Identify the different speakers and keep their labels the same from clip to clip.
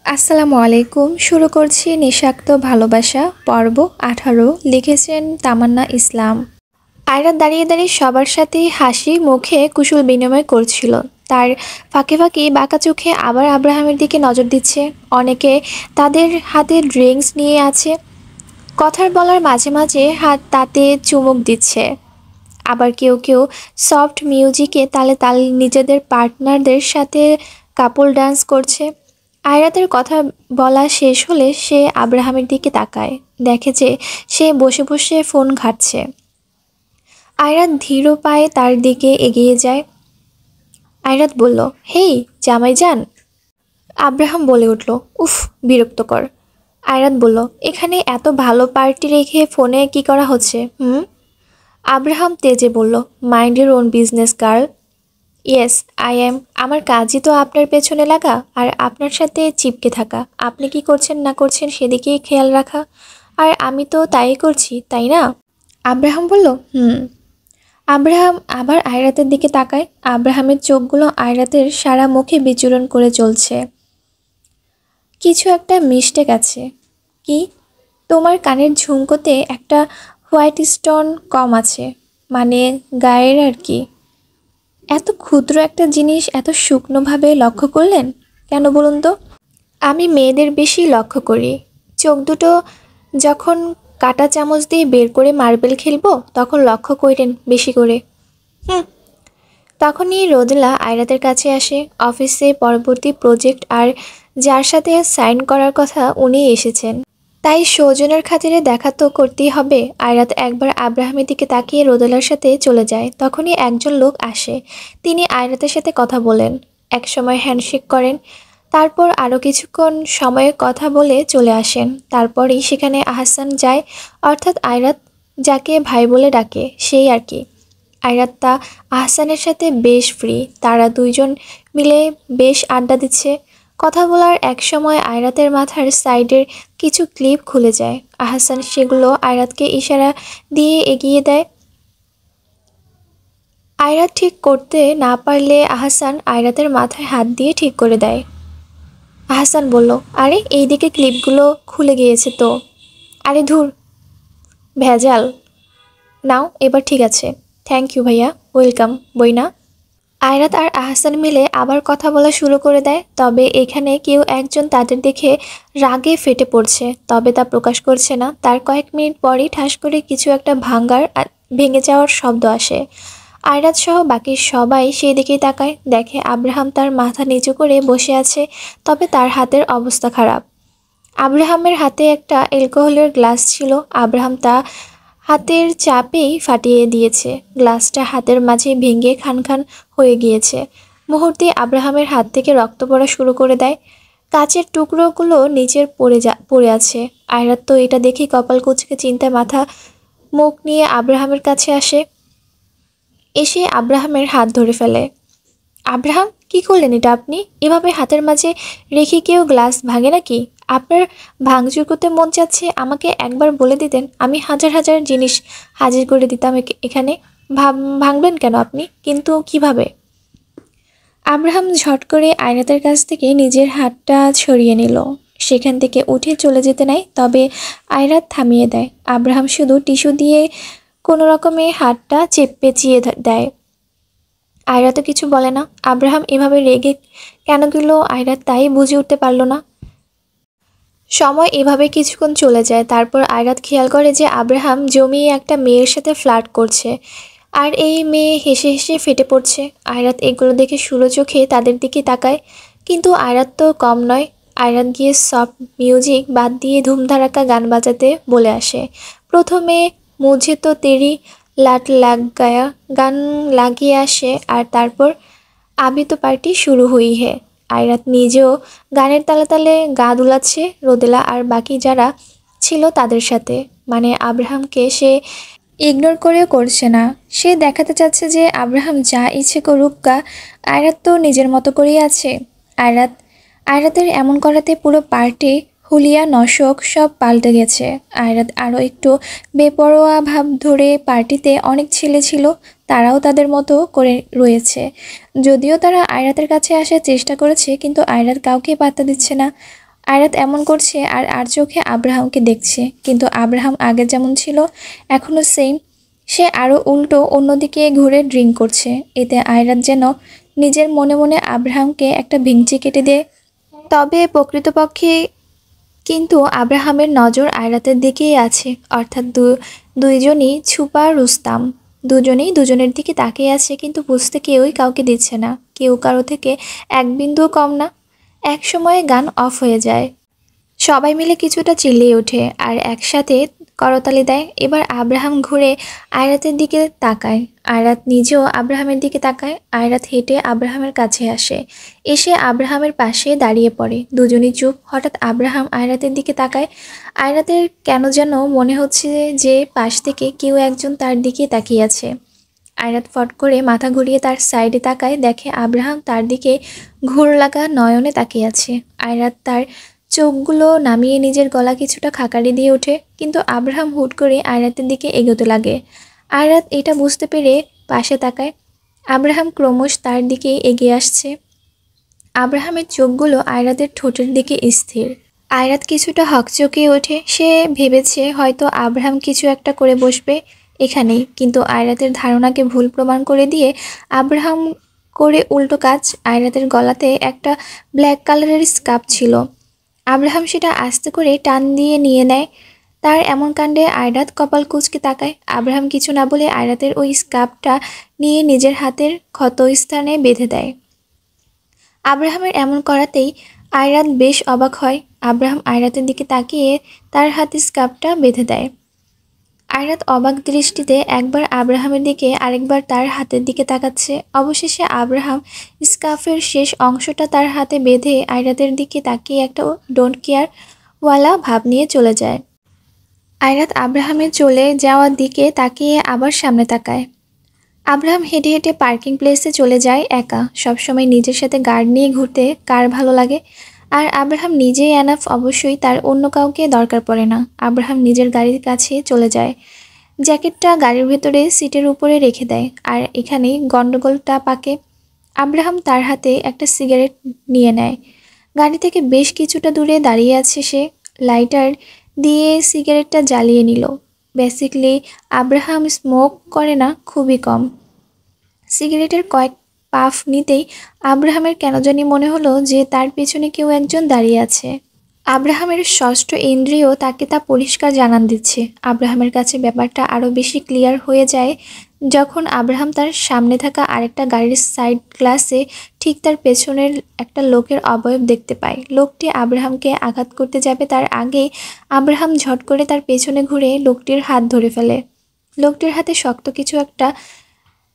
Speaker 1: আসসালামু আলাইকুম। শুরু করছি নিঃস্বার্থ ভালোবাসা পর্ব 18। লিখেছেন তামান্না ইসলাম। আয়রা দাঁড়িয়ে দাঁড়িয়ে সবার সাথে হাসি মুখে কুশল বিনিময় করছিল। তার ফাঁকে ফাঁকে বাঁকা চোখে আবার আব্রাহামের দিকে নজর দিচ্ছে। অনেকে তাদের হাতে ড্রিঙ্কস নিয়ে আছে, কথার বলার মাঝে মাঝে হাত তাতে চুমুক দিচ্ছে। আবার কেউ কেউ সফট মিউজিকে তালে তাল নিজেদের পার্টনারদের সাথে কাপল ডান্স করছে। আয়রাতের কথা বলা শেষ হলে সে আব্রাহামের দিকে তাকায়, দেখে যে সে বসে বসে ফোন ঘাঁটছে। আয়রাত ধীর পায়ে তার দিকে এগিয়ে যায়। আয়রাত বলল, হেই জামাইজান। আব্রাহাম বলে উঠল, উফ বিরক্তকর। আয়রাত বলল, এখানে এত ভালো পার্টি রেখে ফোনে কি করা হচ্ছে? আব্রাহাম তেজে বলল, mind your own business girl. Yes I am. আমার কাজই তো আপনার পেছনে লাগা আর আপনার সাথে চিপকে থাকা। আপনি কি করছেন না করছেন সেদিকেই খেয়াল রাখা। আর আমি তো তাই করছি, তাই না? আব্রাহাম বলল, হুম। আব্রাহাম আবার আয়রাতের দিকে তাকায়। আব্রাহামের চোখগুলো আয়রাতের সারা মুখে বিচরণ করে চলছে। কিছু একটা মিস্টেক আছে। কি? তোমার কানের ঝুমকোতে একটা হোয়াইট স্টোন কম আছে, মানে গায়ের আর কি। এত ক্ষুদ্র একটা জিনিস এত সূক্ষ্মভাবে লক্ষ্য করলেন কেন বলুন তো? আমি মেয়েদের বেশি লক্ষ্য করি। চোখ দুটো যখন কাঁটা চামচ দিয়ে বের করে মার্বেল খেলবো তখন লক্ষ্য করেন বেশি করে। হুম। তখনই রোদেলা আয়রাতের কাছে আসে। অফিসে পরবর্তী প্রজেক্ট আর যার সাথে সাইন করার কথা উনি এসেছেন, তাই সৌজনের খাতিরে দেখা তো করতেই হবে। আয়রাত একবার আব্রাহামের দিকে তাকিয়ে রোদেলার সাথে চলে যায়। তখনই একজন লোক আসে। তিনি আয়রাতের সাথে কথা বলেন, একসময় হ্যান্ডশেক করেন, তারপর আরও কিছুক্ষণ সময়ে কথা বলে চলে আসেন। তারপরই সেখানে আহসান যায়, অর্থাৎ আয়রাত যাকে ভাই বলে ডাকে সেই আর কি। আয়রাত তা আহসানের সাথে বেশ ফ্রি। তারা দুইজন মিলে বেশ আড্ডা দিচ্ছে। কথা বলার এক সময় আয়রাতের মাথার সাইডের কিছু ক্লিপ খুলে যায়। আহসান সেগুলো আয়রাতকে ইশারা দিয়ে এগিয়ে দেয়। আয়রাত ঠিক করতে না পারলে আহসান আয়রাতের মাথায় হাত দিয়ে ঠিক করে দেয়। আহসান বলল, আরে এইদিকে ক্লিপগুলো খুলে গিয়েছে তো। আরে ধুর, ভেজাল। নাও এবার ঠিক আছে। থ্যাংক ইউ ভাইয়া, ওয়েলকাম। বইনা। আয়রাত আর আহসান মিলে আবার কথা বলা শুরু করে দেয়। তবে এখানে কেউ একজন তাদের দেখে রাগে ফেটে পড়ছে, তবে তা প্রকাশ করছে না। তার কয়েক মিনিট পরই ঠাস করে কিছু একটা ভেঙে যাওয়ার শব্দ আসে। আয়রাত সহ বাকি সবাই সেই দিকেই তাকায়, দেখে আব্রাহাম তার মাথা নিচু করে বসে আছে, তবে তার হাতের অবস্থা খারাপ। আব্রাহামের হাতে একটা অ্যালকোহলের গ্লাস ছিল। আব্রাহাম তা হাতের চাপেই ফাটিয়ে দিয়েছে। গ্লাসটা হাতের মাঝে ভেঙে খান খান হয়ে গিয়েছে। মুহূর্তে আব্রাহামের হাত থেকে রক্ত পড়া শুরু করে দেয়। কাচের টুকরোগুলো নিচের পড়ে আছে। আয়রাত তো এটা দেখে কপাল কুঁচকে চিন্তায় মাথা মুখ নিয়ে আব্রাহামের কাছে আসে। এসে আব্রাহামের হাত ধরে ফেলে। আব্রাহাম, কি করলেন এটা আপনি? এভাবে হাতের মাঝে রেখে কেউ গ্লাস ভাঙে নাকি? আপনার ভাঙচুর করতে মন চাচ্ছে, আমাকে একবার বলে দিতেন, আমি হাজার হাজার জিনিস হাজির করে দিতাম এখানে। ভাঙবেন কেন আপনি? কিন্তু কিভাবে? আব্রাহাম ঝট করে আয়রাতের কাছ থেকে নিজের হাতটা ছড়িয়ে নিল। সেখান থেকে উঠে চলে যেতে নেয়, তবে আয়রাত থামিয়ে দেয়। আব্রাহাম শুধু টিস্যু দিয়ে কোনো রকমে হাতটা পেঁচিয়ে দেয়। আয়রা তো কিছু বলে না। আব্রাহাম এভাবে রেগে কেন গেল আয়রা তাই বুঝে উঠতে পারল না। সময় এভাবে কিছুক্ষণ চলে যায়। তারপর আয়রাত খেয়াল করে যে আব্রাহাম জমিয়ে একটা মেয়ের সাথে ফ্লার্ট করছে, আর এই মেয়ে হেসে হেসে ফেটে পড়ছে। আয়রাত এগুলো দেখে সুলো চোখে তাদের দিকে তাকায়, কিন্তু আয়রাত তো কম নয়। আয়রাত গিয়ে সফট মিউজিক বাদ দিয়ে ধুমধারাক্কা গান বাজাতে বলে আসে। প্রথমে মুঝে তো তেরি লাট লাগ গায়া গান লাগিয়ে আসে, আর তারপর আবি তো পার্টি শুরু হুই হে। আয়রাত নিজেও গানের তালে তালে গা দুলাচ্ছে রোদেলা আর বাকি যারা ছিল তাদের সাথে। মানে আব্রাহামকে সে ইগনোর করেও করছে না। সে দেখাতে চাচ্ছে যে আব্রাহাম যা ইচ্ছে করুক গা, আয়রাত তো নিজের মতো করেই আছে। আয়রাতের এমন করাতে পুরো পার্টি হুলিয়া নশক সব পাল্টে গেছে। আয়রাত আরও একটু বেপরোয়া ভাব ধরে পার্টিতে অনেক ছেলে ছিল, তারাও তাদের মতো করে রয়েছে। যদিও তারা আয়রাতের কাছে আসার চেষ্টা করেছে, কিন্তু আয়রাত কাউকে পাত্তা দিচ্ছে না। আয়রাত এমন করছে আর আর চোখে আব্রাহামকে দেখছে, কিন্তু আব্রাহাম আগে যেমন ছিল এখনো সেম। সে আরও উল্টো অন্যদিকে ঘুরে ড্রিঙ্ক করছে। এতে আয়রাত যেন নিজের মনে মনে আব্রাহামকে একটা ভেঙচি কেটে দেয়। তবে প্রকৃতপক্ষে কিন্তু আব্রাহামের নজর আয়রাতের দিকেই আছে, অর্থাৎ দুইজনই ছুপা রুস্তাম। দুজনেই দুজনের দিকে তাকিয়ে আছে, কিন্তু বুঝতে কেউই কাউকে দিচ্ছে না, কেউ কারো থেকে এক বিন্দুও কম না। এক সময়ে গান অফ হয়ে যায়, সবাই মিলে কিছুটা চিল্লিয়ে ওঠে আর একসাথে করতালি দেয়। এবার আব্রাহাম ঘুরে আয়রাতের দিকে তাকায়, আয়রাত নিজেও আব্রাহামের দিকে তাকায়। আয়রাত হেঁটে আব্রাহামের কাছে আসে, এসে আব্রাহামের পাশে দাঁড়িয়ে পড়ে। দুজনই চুপ। হঠাৎ আব্রাহাম আয়রাতের দিকে তাকায়। আয়রাতের কেন যেন মনে হচ্ছে যে পাশ থেকে কেউ একজন তার দিকে তাকিয়ে আছে। আয়রাত ফট করে মাথা ঘুরিয়ে তার সাইডে তাকায়, দেখে আব্রাহাম তার দিকে ঘোর লাগা নয়নে তাকিয়ে আছে। আয়রাত তার চোখগুলো নামিয়ে নিজের গলা কিছুটা খাকারি দিয়ে ওঠে, কিন্তু আব্রাহাম হুট করে আয়রাতের দিকে এগোতে লাগে। আয়রাত এটা বুঝতে পেরে পাশে তাকায়। আব্রাহাম ক্রমশ তার দিকে এগিয়ে আসছে। আব্রাহামের চোখগুলো আয়রাতের ঠোঁটের দিকে স্থির। আয়রাত কিছুটা হকচকিয়ে ওঠে। সে ভেবেছে হয়তো আব্রাহাম কিছু একটা করে বসবে এখানেই, কিন্তু আয়রাতের ধারণাকে ভুল প্রমাণ করে দিয়ে আব্রাহাম করে উল্টো কাজ। আয়রাতের গলাতে একটা ব্ল্যাক কালারের স্কার্ফ ছিল। আব্রাহাম সেটা আস্তে করে টান দিয়ে নিয়ে নেয়। তার এমন কাণ্ডে আয়রাত কপাল কুঁচকে তাকায়। আব্রাহাম কিছু না বলে আয়রাতের ওই স্কার্ফটা নিয়ে নিজের হাতের ক্ষতস্থানে বেঁধে দেয়। আব্রাহামের এমন করাতেই আয়রাত বেশ অবাক হয়। আব্রাহাম আয়রাতের দিকে তাকিয়ে তার হাতে স্কার্ফটা বেঁধে দেয়। আয়রাত অবাক দৃষ্টিতে একবার আব্রাহামের দিকে আরেকবার তার হাতের দিকে তাকাচ্ছে। অবশেষে আব্রাহাম স্কার্ফের শেষ অংশটা তার হাতে বেঁধে আয়রাতের দিকে তাকিয়ে একটা ডোন্ট কেয়ার ওয়ালা ভাব নিয়ে চলে যায়। আয়রাত আব্রাহামের চলে যাওয়ার দিকে তাকিয়ে আবার সামনে তাকায়। আব্রাহাম হেঁটে হেঁটে পার্কিং প্লেসে চলে যায় একা। সবসময় নিজের সাথে গার্ড নিয়ে ঘুরতে কার ভালো লাগে? আর আব্রাহাম নিজেই এনাফ, অবশ্যই তার অন্য কাউকে দরকার পড়ে না। আব্রাহাম নিজের গাড়ির কাছে চলে যায়, জ্যাকেটটা গাড়ির ভেতরে সিটের উপরে রেখে দেয়। আর এখানেই গন্ডগোলটা পাকে। আব্রাহাম তার হাতে একটা সিগারেট নিয়ে নেয়। গাড়ি থেকে বেশ কিছুটা দূরে দাঁড়িয়ে আছে সে। লাইটার দিয়ে সিগারেটটা জ্বালিয়ে নিল। বেসিকলি আব্রাহাম স্মোক করে না, খুবই কম। সিগারেটের কয়েক পাফ নিতেই আব্রাহামের কেন জানি মনে হলো যে তার পেছনে কেউ একজন দাঁড়িয়ে আছে। আব্রাহামের ষষ্ঠ ইন্দ্রিয় তাকে তা পরিষ্কার জানান দিচ্ছে। আব্রাহামের কাছে ব্যাপারটা আরও বেশি ক্লিয়ার হয়ে যায় যখন আব্রাহাম তার সামনে থাকা আরেকটা গাড়ির সাইড গ্লাসে ঠিক তার পেছনের একটা লোকের অবয়ব দেখতে পায়। লোকটি আব্রাহামকে আঘাত করতে যাবে তার আগেই আব্রাহাম ঝট করে তার পেছনে ঘুরে লোকটির হাত ধরে ফেলে। লোকটির হাতে শক্ত কিছু একটা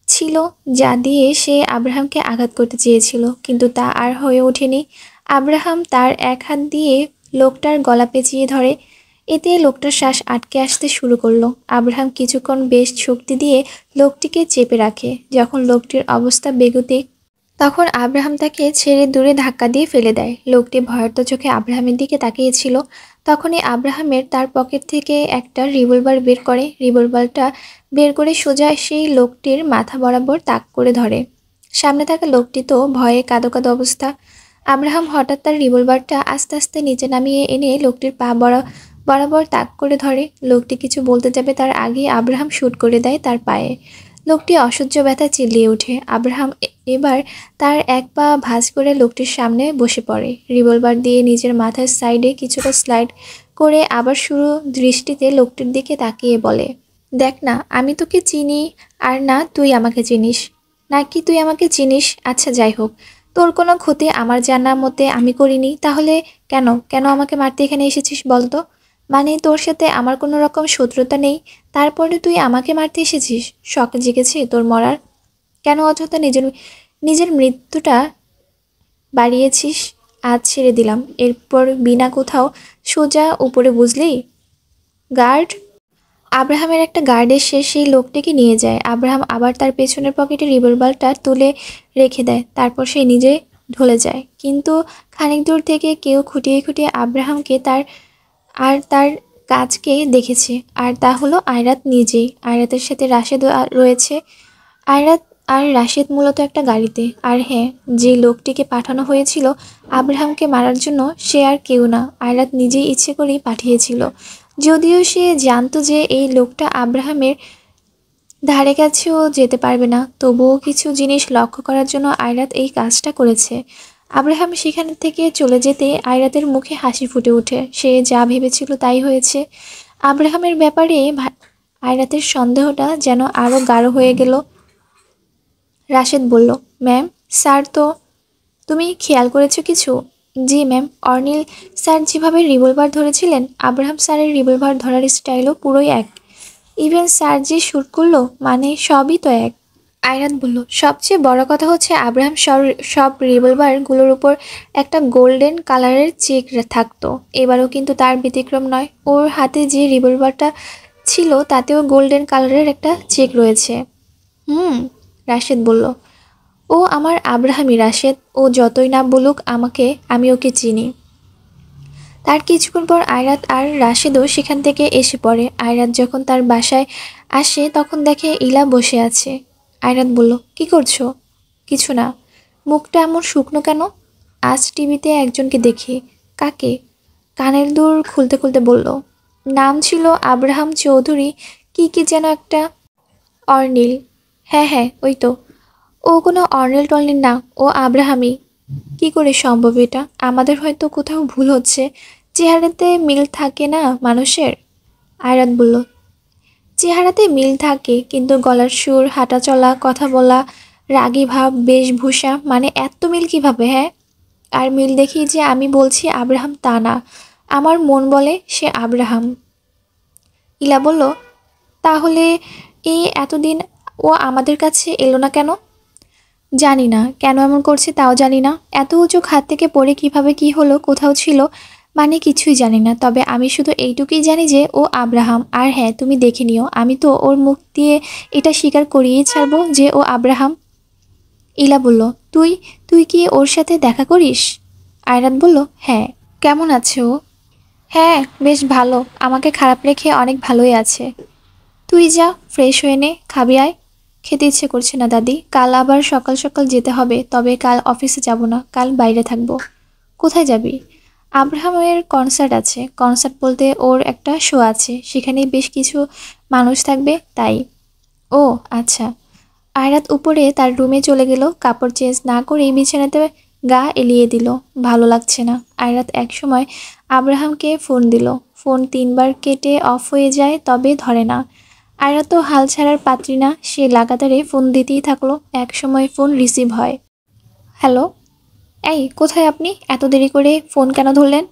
Speaker 1: ছিল যা দিয়ে সে আব্রাহামকে আঘাত করতে চেয়েছিল, কিন্তু তা আর হয়ে ওঠেনি। আব্রাহাম তার এক হাত দিয়ে লোকটার গলা পেঁচিয়ে ধরে। এতে লোকটার শ্বাস আটকে আসতে শুরু করলো। আব্রাহাম কিছুক্ষণ বেশ শক্তি দিয়ে লোকটিকে চেপে রাখে। যখন লোকটির অবস্থা বেগতিক, তখন আব্রাহাম তাকে ছেড়ে দূরে ধাক্কা দিয়ে ফেলে দেয়। লোকটি ভয়ার্ত চোখে আব্রাহামের দিকে তাকিয়েছিল। তখনই আব্রাহামের তার পকেট থেকে একটা রিভলভার বের করে। রিভলভারটা বের করে সোজা সেই লোকটির মাথা বরাবর তাক করে ধরে। সামনে থাকা লোকটি তো ভয়ে কাঁদো কাঁদো অবস্থা। আব্রাহাম হঠাৎ তার রিভলভারটা আস্তে আস্তে নিচে নামিয়ে এনে লোকটির পা বরাবর তাক করে ধরে। লোকটি কিছু বলতে যাবে তার আগেই আব্রাহাম শুট করে দেয় তার পায়ে। লোকটি অসহ্য ব্যথা চিল্লিয়ে ওঠে। আব্রাহাম এবার তার এক পা ভাঁজ করে লোকটির সামনে বসে পড়ে। রিভলভার দিয়ে নিজের মাথার সাইডে কিছুটা স্লাইড করে আবার শুরু দৃষ্টিতে লোকটির দিকে তাকিয়ে বলে, দেখ না, আমি তোকে চিনি আর না তুই আমাকে চিনিস। নাকি তুই আমাকে চিনিস? আচ্ছা যাই হোক, তোর কোনো ক্ষতি আমার জানা মতে আমি করিনি, তাহলে কেন কেন আমাকে মারতে এখানে এসেছিস বলতো? মানে তোর সাথে আমার কোনো রকম শত্রুতা নেই, তারপরে তুই আমাকে মারতে এসেছিস? শখ জেগেছে তোর মরার? কেন অযথা নিজের নিজের মৃত্যুটা বাড়িয়েছিস? আজ ছেড়ে দিলাম, এরপর বিনা কোথাও সোজা উপরে, বুঝলি? গার্ড! আব্রাহামের একটা গার্ড এসে সেই লোকটিকে নিয়ে যায়। আব্রাহাম আবার তার পেছনের পকেটে রিভলভারটা তুলে রেখে দেয়। তারপর সে নিজে ঢলে যায়। কিন্তু খানিক দূর থেকে কেউ খুঁটিয়ে খুঁটিয়ে আব্রাহামকে তার কাজকে দেখেছে, আর তা হলো আয়রাত নিজেই। আয়রাতের সাথে রাশেদ রয়েছে। আয়রাত আর রাশেদ মূলত একটা গাড়িতে। আর হ্যাঁ, যে লোকটিকে পাঠানো হয়েছিল আব্রাহামকে মারার জন্য সে আর কেউ না, আয়রাত নিজেই ইচ্ছে করেই পাঠিয়েছিল। যদিও সে জানতো যে এই লোকটা আব্রাহামের ধারে কাছেও যেতে পারবে না, তবুও কিছু জিনিস লক্ষ্য করার জন্য আয়রাত এই কাজটা করেছে। আব্রাহাম সেখান থেকে চলে যেতে আয়রাতের মুখে হাসি ফুটে ওঠে। সে যা ভেবেছিল তাই হয়েছে। আব্রাহামের ব্যাপারে আয়রাতের সন্দেহটা যেন আরও গাঢ় হয়ে গেল। রাশেদ বলল, ম্যাম, স্যার তো। তুমি খেয়াল করেছো কিছু? জি ম্যাম, অর্নিল স্যার যেভাবে রিভলভার ধরেছিলেন আব্রাহাম স্যারের রিভলভার ধরার স্টাইলও পুরোই এক। ইভেন স্যার যে শ্যুট করলো, মানে সবই তো এক। আয়রাত বলল, সবচেয়ে বড় কথা হচ্ছে আব্রাহাম সব রিভলভারগুলোর উপর একটা গোল্ডেন কালারের চেক থাকতো। এবারও কিন্তু তার ব্যতিক্রম নয়। ওর হাতে যে রিভলভারটা ছিল তাতেও গোল্ডেন কালারের একটা চেক রয়েছে। রাশেদ বলল, ও আমার আব্রাহামই রাশেদ। ও যতই না বলুক আমাকে, আমি ওকে চিনি। তার কিছুক্ষণ পর আয়রাত আর রাশেদও সেখান থেকে এসে পড়ে। আয়রাত যখন তার বাসায় আসে তখন দেখে ইলা বসে আছে। আয়রাত বলল, কি করছো? কিছু না। মুখটা এমন শুকনো কেন? আজ টিভিতে একজনকে দেখি। কাকে? কানের দুল খুলতে খুলতে বলল, নাম ছিল আব্রাহাম চৌধুরী, কি যেন একটা। অর্নিল। হ্যাঁ হ্যাঁ, ওই তো। ও কোনো অর্নিল টর্নিল না, ও আব্রাহামই। কি করে সম্ভব এটা? আমাদের হয়তো কোথাও ভুল হচ্ছে। চেহারাতে মিল থাকে না মানুষের? আয়রাত বলল, চেহারাতে মিল থাকে, কিন্তু গলার সুর, হাঁটা চলা, কথা বলা, রাগী ভাব, বেশভূষা, মানে এত মিল কিভাবে? হ্যাঁ, আর মিল দেখি যে আমি বলছি আব্রাহাম তা না। আমার মন বলে সে আব্রাহাম। ইলা বলল, তাহলে এই এতদিন ও আমাদের কাছে এলো না কেন? জানি না কেন এমন করছে, তাও জানি না। এত উঁচু খাত থেকে পড়ে কিভাবে কি হলো, কোথাও ছিল, মানে কিছুই জানি না। তবে আমি শুধু এইটুকুই জানি যে ও আব্রাহাম। আর হ্যাঁ, তুমি দেখে নিও, আমি তো ওর মুখ দিয়ে এটা স্বীকার করিয়েই ছাড়বো যে ও আব্রাহাম। ইলা বলল, তুই তুই কি ওর সাথে দেখা করিস? আয়রাত বলল, হ্যাঁ। কেমন আছে ও? হ্যাঁ, বেশ ভালো। আমাকে খারাপ রেখে অনেক ভালোই আছে। তুই যা, ফ্রেশ হয়ে নে, খাবি আয়। খেতে ইচ্ছে করছে না দাদি, কাল আবার সকাল সকাল যেতে হবে। তবে কাল অফিসে যাব না, কাল বাইরে থাকবো। কোথায় যাবি? আব্রাহামের কনসার্ট আছে। কনসার্ট বলতে ওর একটা শো আছে, সেখানে বেশ কিছু মানুষ থাকবে, তাই। ও আচ্ছা। আয়রাত উপরে তার রুমে চলে গেল। কাপড় চেঞ্জ না করেই বিছানাতে গা এলিয়ে দিল। ভালো লাগছে না। আয়রাত একসময় আব্রাহামকে ফোন দিল। ফোন 3বার কেটে অফ হয়ে যায়, তবে ধরে না। আয়রাত তো হাল ছাড়ার পাত্রী না, সে লাগাতারে ফোন দিতেই থাকলো। এক সময় ফোন রিসিভ হয়। হ্যালো। এই কোথায় আপনি? এত দেরি করে ফোন কেন ধরলেন?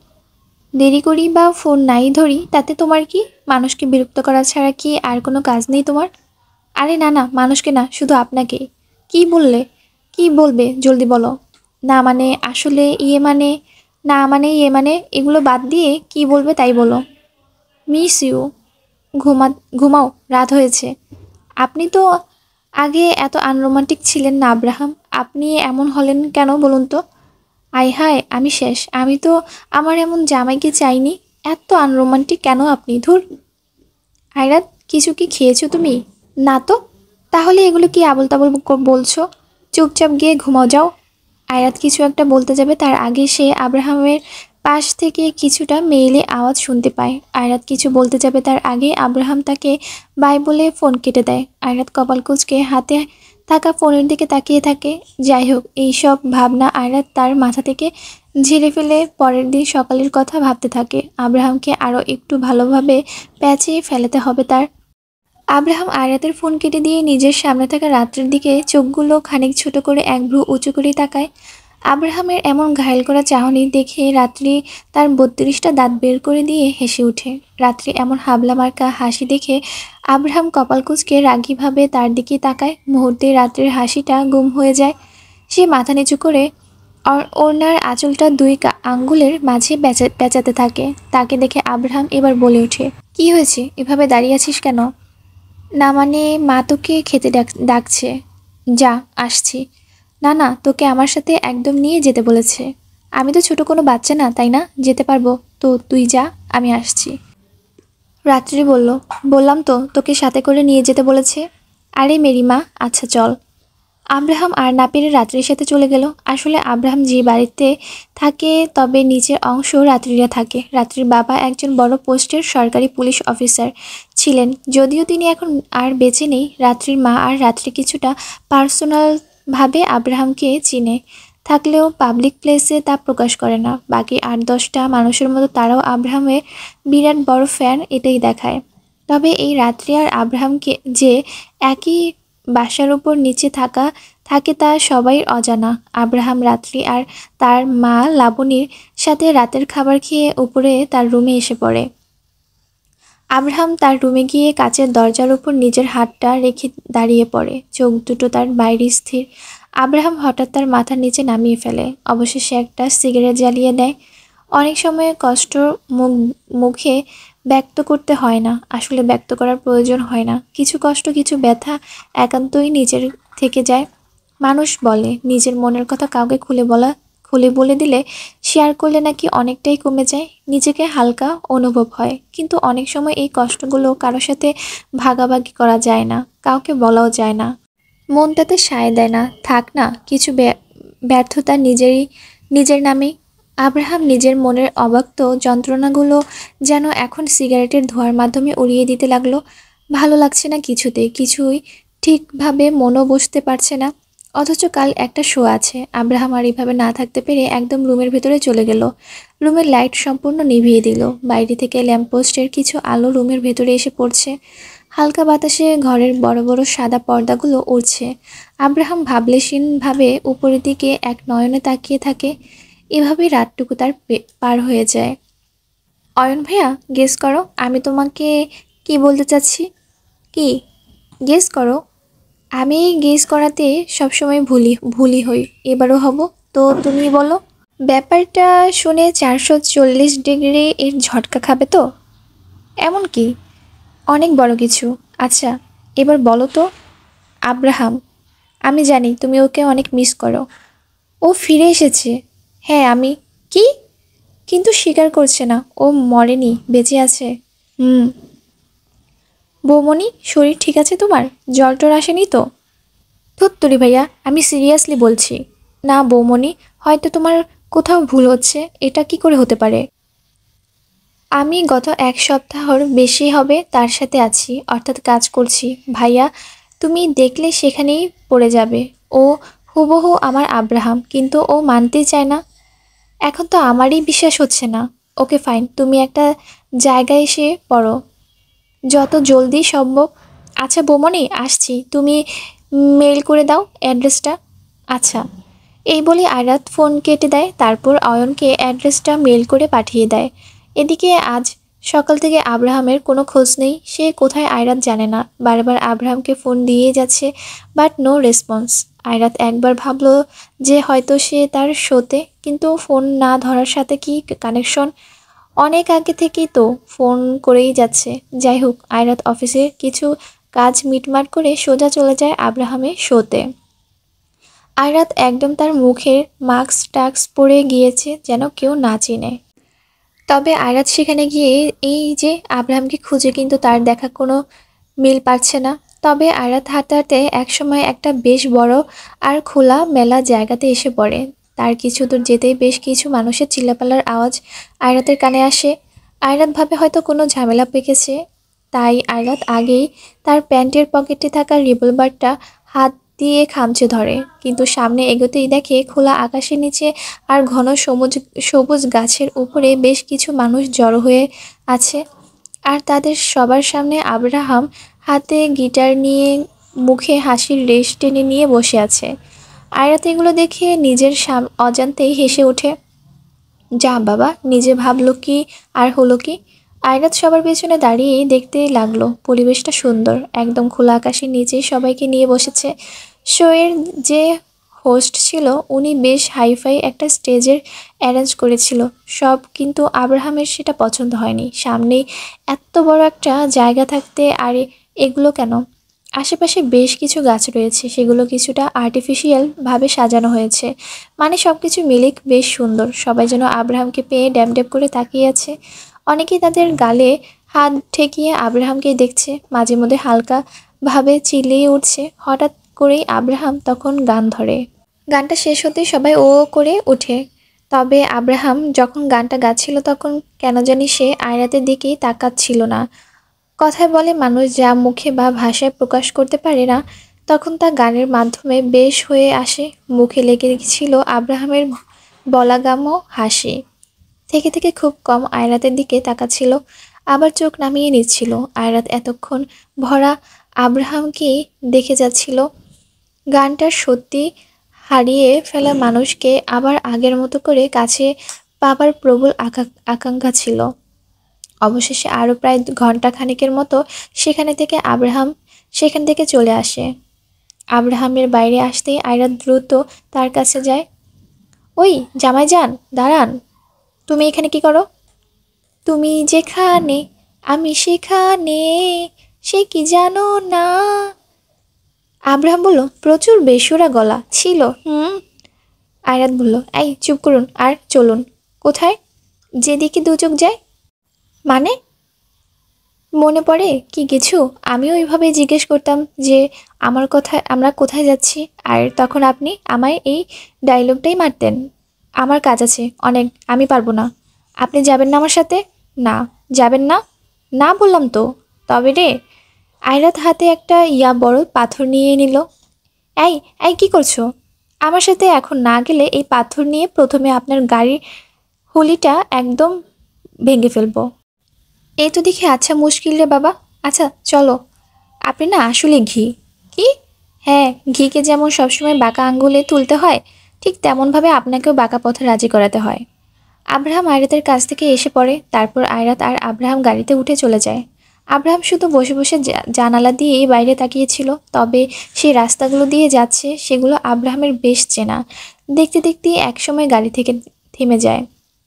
Speaker 1: দেরি করি বা ফোন নাই ধরি তাতে তোমার কি? মানুষকে বিরক্ত করা ছাড়া কি আর কোনো কাজ নেই তোমার? আরে না না, মানুষকে না, শুধু আপনাকে। কি বললে? কি বলবে জলদি বলো। না মানে আসলে ইয়ে মানে, না মানে ইয়ে মানে, এগুলো বাদ দিয়ে কি বলবে তাই বলো। Miss you. ঘুমা ঘুমাও, রাত হয়েছে। আপনি তো আগে এত আনরোমান্টিক ছিলেন না আব্রাহাম। আপনি এমন হলেন কেন বলুন তো? আয় হায়, আমি শেষ। আমি তো আমার এমন জামাইকে চাইনি। এত আনরোমান্টিক কেন আপনি? ধুর। আয়রাত, কিছু কি খেয়েছো তুমি? না তো। তাহলে এগুলো কি আবোল তাবোল বলছো? চুপচাপ গিয়ে ঘুমাও যাও। আয়রাত কিছু একটা বলতে যাবে, তার আগে সে আব্রাহামের পাশ থেকে কিছুটা মেয়েলি আওয়াজ শুনতে পায়। আয়রাত কিছু বলতে যাবে, তার আগে আব্রাহাম তাকে বাই বলে ফোন কেটে দেয়। আয়রাত কপাল কুঁচকে হাতে থাকা ফোনের দিকে তাকিয়ে থাকে। যাই হোক, এইসব ভাবনা আয়রাত তার মাথা থেকে ঝেড়ে ফেলে পরের দিন সকালের কথা ভাবতে থাকে। আব্রাহামকে আরও একটু ভালোভাবে প্যাঁচিয়ে ফেলাতে হবে তার। আব্রাহাম আয়রাতের ফোন কেটে দিয়ে নিজের সামনে থাকা রাত্রির দিকে চোখগুলো খানিক ছোট করে এক ভ্রু উঁচু করে তাকায়। আব্রাহামের এমন ঘায়েল করা চাহনি দেখে রাত্রি তার 32টা দাঁত বের করে দিয়ে হেসে ওঠে। রাত্রি এমন হাবলা মার্কা হাসি দেখে আব্রাহাম কপাল কুঁচকে রাগীভাবে তার দিকে তাকায়। মুহূর্তে রাত্রির হাসিটা গুম হয়ে যায়। সে মাথা নিচু করে ওড়নার আঁচলটা দুই আঙ্গুলের মাঝে পেঁচাতে থাকে। তাকে দেখে আব্রাহাম এবার বলে ওঠে, কি হয়েছে? এভাবে দাঁড়িয়ে আছিস কেন? না মানে, মা তোকে খেতে ডাকছে। যা, আসছি। না না, তোকে আমার সাথে একদম নিয়ে যেতে বলেছে। আমি তো ছোট কোনো বাচ্চা না, তাই না? যেতে পারবো তো, তুই যা, আমি আসছি। রাত্রি বলল, বললাম তো তোকে সাথে করে নিয়ে যেতে বলেছে। আরে মেরি মা, আচ্ছা চল। আব্রাহাম আর না পেরে রাত্রির সাথে চলে গেল। আসলে আব্রাহাম যে বাড়িতে থাকে তবে নিচের অংশ রাত্রিরা থাকে। রাত্রির বাবা একজন বড় পোস্টের সরকারি পুলিশ অফিসার ছিলেন, যদিও তিনি এখন আর বেঁচে নেই। রাত্রির মা আর রাত্রি কিছুটা পার্সোনাল ভাবে আব্রাহামকে চিনে থাকলেও পাবলিক প্লেসে তা প্রকাশ করে না। বাকি 8-10টা মানুষের মতো তারাও আব্রাহামের বিরাট বড় ফ্যান, এটাই দেখায়। তবে এই রাত্রি আর আব্রাহামকে যে একই বাসার উপর নিচে থাকে তা সবাই অজানা। আব্রাহাম রাত্রি আর তার মা লাবণীর সাথে রাতের খাবার খেয়ে উপরে তার রুমে এসে পড়ে। আব্রাহাম তার রুমে গিয়ে কাচের দরজার উপর নিজের হাতটা রেখে দাঁড়িয়ে পড়ে, চোখ দুটো তার বাইরে স্থির। আব্রাহাম হঠাৎ তার মাথার নিচে নামিয়ে ফেলে, অবশেষে একটা সিগারেট জ্বালিয়ে দেয়। অনেক সময় কষ্ট মুখে ব্যক্ত করতে হয় না, আসলে ব্যক্ত করার প্রয়োজন হয় না। কিছু কষ্ট, কিছু ব্যথা একান্তই নিজের থেকে যায়। মানুষ বলে নিজের মনের কথা কাউকে খুলে বলে দিলে, শেয়ার করলে নাকি অনেকটাই কমে যায়, নিজেকে হালকা অনুভব হয়। কিন্তু অনেক সময় এই কষ্টগুলো কারোর সাথে ভাগাভাগি করা যায় না, কাউকে বলাও যায় না। মনটাতে সায় দেয় না, থাক না, কিছু ব্যর্থতা নিজের নামেই। আব্রাহাম নিজের মনের অব্যক্ত যন্ত্রণাগুলো যেন এখন সিগারেটের ধোঁয়ার মাধ্যমে উড়িয়ে দিতে লাগলো। ভালো লাগছে না কিছুই ঠিকভাবে মনও বসতে পারছে না। অথচ কাল একটা শো আছে। আব্রাহাম আর এইভাবে না থাকতে পেরে একদম রুমের ভেতরে চলে গেল। রুমের লাইট সম্পূর্ণ নিভিয়ে দিল। বাইরে থেকে ল্যাম্পপোস্টের কিছু আলো রুমের ভেতরে এসে পড়ছে। হালকা বাতাসে ঘরের বড় বড় সাদা পর্দাগুলো উড়ছে। আব্রাহাম ভাবলেশীনভাবে উপরের দিকে এক নয়নে তাকিয়ে থাকে। এভাবেই রাতটুকু তার পার হয়ে যায়। অয়ন ভাইয়া, গেস করো আমি তোমাকে কি বলতে চাচ্ছি। কি? গেস করো। আমি গেস করাতে সবসময় ভুলই হই, এবারও হব। তো তুমি বলো। ব্যাপারটা শুনে 440 ডিগ্রি এর ঝটকা খাবে তো? এমন কি? অনেক বড় কিছু। আচ্ছা, এবার বলো তো। আব্রাহাম, আমি জানি তুমি ওকে অনেক মিস করো। ও ফিরে এসেছে। হ্যাঁ আমি। কি? কিন্তু স্বীকার করছে না। ও মরেনি, বেঁচে আছে। হুম। বৌমনি, শরীর ঠিক আছে তোমার? জ্বর টর আসেনি তো? ধুত্তুরি ভাইয়া, আমি সিরিয়াসলি বলছি। না বৌমনি, হয়তো তোমার কোথাও ভুল হচ্ছে। এটা কি করে হতে পারে? আমি গত 1 সপ্তাহর বেশি হবে তার সাথে আছি, অর্থাৎ কাজ করছি। ভাইয়া, তুমি দেখলে সেখানেই পড়ে যাবে। ও হুবহু আমার আব্রাহাম, কিন্তু ও মানতেই চায় না। এখন তো আমারই বিশ্বাস হচ্ছে না। ওকে ফাইন, তুমি একটা জায়গায় এসে পড়ো যত জলদি সম্ভব। আচ্ছা বৌমনি, আসছি। তুমি মেল করে দাও অ্যাড্রেসটা। আচ্ছা। এই বলে আয়রাত ফোন কেটে দেয়, তারপর অয়নকে অ্যাড্রেসটা মেল করে পাঠিয়ে দেয়। এদিকে আজ সকাল থেকে আব্রাহামের কোনো খোঁজ নেই। সে কোথায় আয়রাত জানে না। বারবার আব্রাহামকে ফোন দিয়ে যাচ্ছে, বাট নো রেসপন্স। আয়রাত একবার ভাবলো যে হয়তো সে তার শোতে, কিন্তু ফোন না ধরার সাথে কি কানেকশন? অনেক আগে থেকেই তো ফোন করেই যাচ্ছে। যাই হোক, আয়রাত অফিসের কিছু কাজ মিটমাট করে সোজা চলে যায় আব্রাহামের শোতে। আয়রাত একদম তার মুখের মাস্ক টাস্ক পরে গিয়েছে যেন কেউ না চিনে। তবে আয়রাত সেখানে গিয়ে এই যে আব্রাহামকে খুঁজে কিন্তু তার দেখা কোনো মিল পাচ্ছে না। তবে আয়রাত হাঁটতে হাঁটতে একসময় একটা বেশ বড় আর খোলা মেলা জায়গাতে এসে পড়ে। তার কিছু দূর যেতেই বেশ কিছু মানুষের চিল্লাপাল্লার আওয়াজ আয়রাতের কানে আসে। আয়রাত ভাবে হয়তো কোনো ঝামেলা পেকেছে, তাই আয়রাত আগেই তার প্যান্টের পকেটে থাকা রিভলভারটা হাত দিয়ে খামচে ধরে। কিন্তু সামনে এগোতেই দেখে খোলা আকাশের নিচে আর ঘন সবুজ সবুজ গাছের উপরে বেশ কিছু মানুষ জড়ো হয়ে আছে। আর তাদের সবার সামনে আব্রাহাম হাতে গিটার নিয়ে মুখে হাসির রেশ টেনে নিয়ে বসে আছে। আয়রাত এগুলো দেখে নিজের অজান্তেই হেসে ওঠে। যা বাবা, নিজে ভাবলো কি আর হলো কি। আয়রাত সবার পেছনে দাঁড়িয়েই দেখতে লাগলো। পরিবেশটা সুন্দর, একদম খোলা আকাশের নিচেই সবাইকে নিয়ে বসেছে। শোয়ের যে হোস্ট ছিল উনি বেশ হাইফাই একটা স্টেজের অ্যারেঞ্জ করেছিল সব, কিন্তু আব্রাহামের সেটা পছন্দ হয়নি। সামনেই এত বড় একটা জায়গা থাকতে আর এগুলো কেন? আশেপাশে বেশ কিছু গাছ রয়েছে, সেগুলো কিছুটা আর্টিফিশিয়াল ভাবে সাজানো হয়েছে। মানে সব কিছু মিলে বেশ সুন্দর। সবাই যেন আব্রাহামকে পেয়ে ড্যাব ড্যাব করে তাকিয়ে আছে। অনেকেই তাদের গালে হাত ঠেকিয়ে আব্রাহামকে দেখছে, মাঝে মধ্যে হালকা ভাবে চিল্লিয়ে উঠছে। হঠাৎ করেই আব্রাহাম তখন গান ধরে। গানটা শেষ হতেই সবাই ও করে ওঠে। তবে আব্রাহাম যখন গানটা গাচ্ছিল তখন কেন জানি সে আয়রাতের দিকেই তাকাচ্ছিল না। কথায় বলে মানুষ যা মুখে বা ভাষায় প্রকাশ করতে পারে না তখন তা গানের মাধ্যমে বেশ হয়ে আসে। মুখে লেগে ছিল আব্রাহামের বলাগামো হাসি। থেকে থেকে খুব কম আয়রাতের দিকে তাকাচ্ছিল, আবার চোখ নামিয়ে নিচ্ছিল। আয়রাত এতক্ষণ ভরা আব্রাহামকেই দেখে যাচ্ছিল। গানটার সত্যি হারিয়ে ফেলা মানুষকে আবার আগের মতো করে কাছে পাবার প্রবল আকাঙ্ক্ষা ছিল। অবশেষে আরও প্রায় ঘন্টা খানেকের মতো সেখান থেকে চলে আসে। আব্রাহামের বাইরে আসতেই আয়রাত দ্রুত তার কাছে যায়। ওই জামাইজান, দাঁড়ান। তুমি এখানে কি করো? তুমি যেখানে আমি সেখানে, সে কি জানো না। আব্রাহাম বলল, প্রচুর বেসুরা গলা ছিল। আয়রাত বলল, এই চুপ করুন আর চলুন। কোথায়? যেদিকে দু চোখ যায়। মানে? মনে পড়ে কি কিছু? আমিও ওইভাবে জিজ্ঞেস করতাম যে আমরা কোথায় যাচ্ছি, আর তখন আপনি আমায় এই ডায়লগটাই মারতেন। আমার কাজ আছে অনেক, আমি পারবো না। আপনি যাবেন না আমার সাথে? না। যাবেন না? না বললাম তো। তবে রে। আয়রাত হাতে একটা বড় পাথর নিয়ে নিল। এই এই কি করছো? আমার সাথে এখন না গেলে এই পাথর নিয়ে প্রথমে আপনার গাড়ির হুলিটা একদম ভেঙে ফেলবো। এই তো দেখি আচ্ছা মুশকিল রে বাবা। আচ্ছা চলো। আপনি না আসলে ঘি। কি? হ্যাঁ, ঘিকে যেমন সবসময় বাঁকা আঙ্গুলে তুলতে হয়, ঠিক তেমনভাবে আপনাকেও বাঁকা পথে রাজি করাতে হয়। আব্রাহাম আয়রাতের কাছ থেকে এসে পড়ে। তারপর আয়রাত আর আব্রাহাম গাড়িতে উঠে চলে যায়। আব্রাহাম শুধু বসে বসে জানালা দিয়েই বাইরে তাকিয়েছিল। তবে সেই রাস্তাগুলো দিয়ে যাচ্ছে সেগুলো আব্রাহামের বেশ চেনা। দেখতে দেখতে একসময় গাড়ি থেকে থেমে যায়।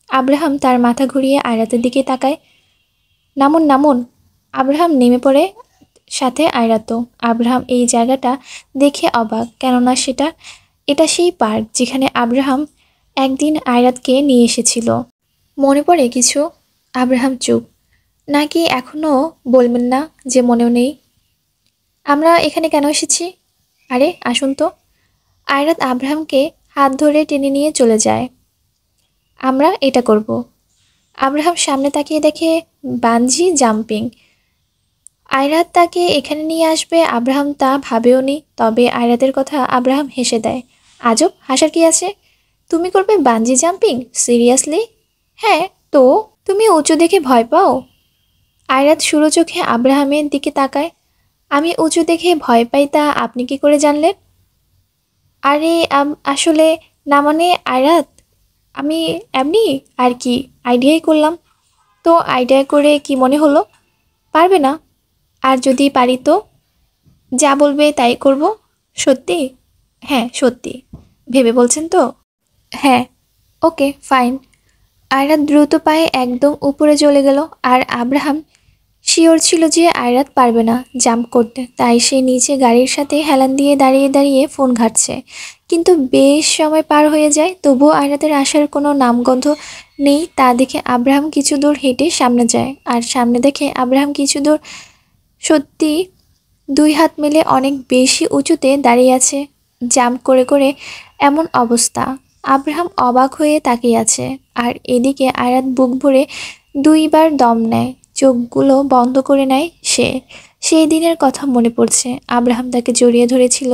Speaker 1: আব্রাহাম তার মাথা ঘুরিয়ে আয়রাতের দিকে তাকায়। নামুন নামুন। আব্রাহাম নেমে পড়ে, সাথে আয়রাতও। আব্রাহাম এই জায়গাটা দেখে অবাক, কেননা এটা সেই পার্ক যেখানে আব্রাহাম একদিন আয়রাতকে নিয়ে এসেছিল। মনে পড়ে কিছু? আব্রাহাম চুপ। নাকি এখনও বলবেন না যে মনেও নেই? আমরা এখানে কেন এসেছি? আরে আসুন তো। আয়রাত আব্রাহামকে হাত ধরে টেনে নিয়ে চলে যায়। আমরা এটা করব। আব্রাহাম সামনে তাকিয়ে দেখে বানজি জাম্পিং। আয়রাত তাকে এখানে নিয়ে আসবে আব্রাহাম তা ভাবেও নি। তবে আয়রাতের কথা আব্রাহাম হেসে দেয়। আজব, হাসার কি আছে? তুমি করবে বানজি জাম্পিং? সিরিয়াসলি? হ্যাঁ তো। তুমি উঁচু দেখে ভয় পাও? আয়রাত শুরু চোখে আব্রাহামের দিকে তাকায়। আমি উঁচু দেখে ভয় পাই তা আপনি কি করে জানলেন? আরে আসলে না মানে আয়রাত, আমি এমনি আর কি আইডিয়াই করলাম। তো আইডিয়া করে কি মনে হলো? পারবে না? আর যদি পারি তো? যা বলবে তাই করব। সত্যি? হ্যাঁ সত্যি। ভেবে বলছেন তো? হ্যাঁ। Okay fine. আয়রাত দ্রুত পায়ে একদম উপরে চলে গেল। আর আব্রাহাম শিওর ছিল যে আয়রাত পারবে না জাম্প করতে, তাই সে নিচে গাড়ির সাথে হেলান দিয়ে দাঁড়িয়ে দাঁড়িয়ে ফোন ঘাঁটছে। কিন্তু বেশ সময় পার হয়ে যায়, তবুও আয়রাতের আসার কোনো নামগন্ধ নেই। তা দেখে আব্রাহাম কিছু দূর হেঁটে সামনে যায়। আর সামনে দেখে আব্রাহাম কিছু দূর সত্যি দুই হাত মেলে অনেক বেশি উঁচুতে দাঁড়িয়ে আছে। জাম্প করে করে এমন অবস্থা। আব্রাহাম অবাক হয়ে তাকিয়ে আছে। আর এদিকে আয়রাত বুক ভরে দুইবার দম নেয়, চোখগুলো বন্ধ করে নেয়। সেই দিনের কথা মনে পড়ছে। আব্রাহাম তাকে জড়িয়ে ধরেছিল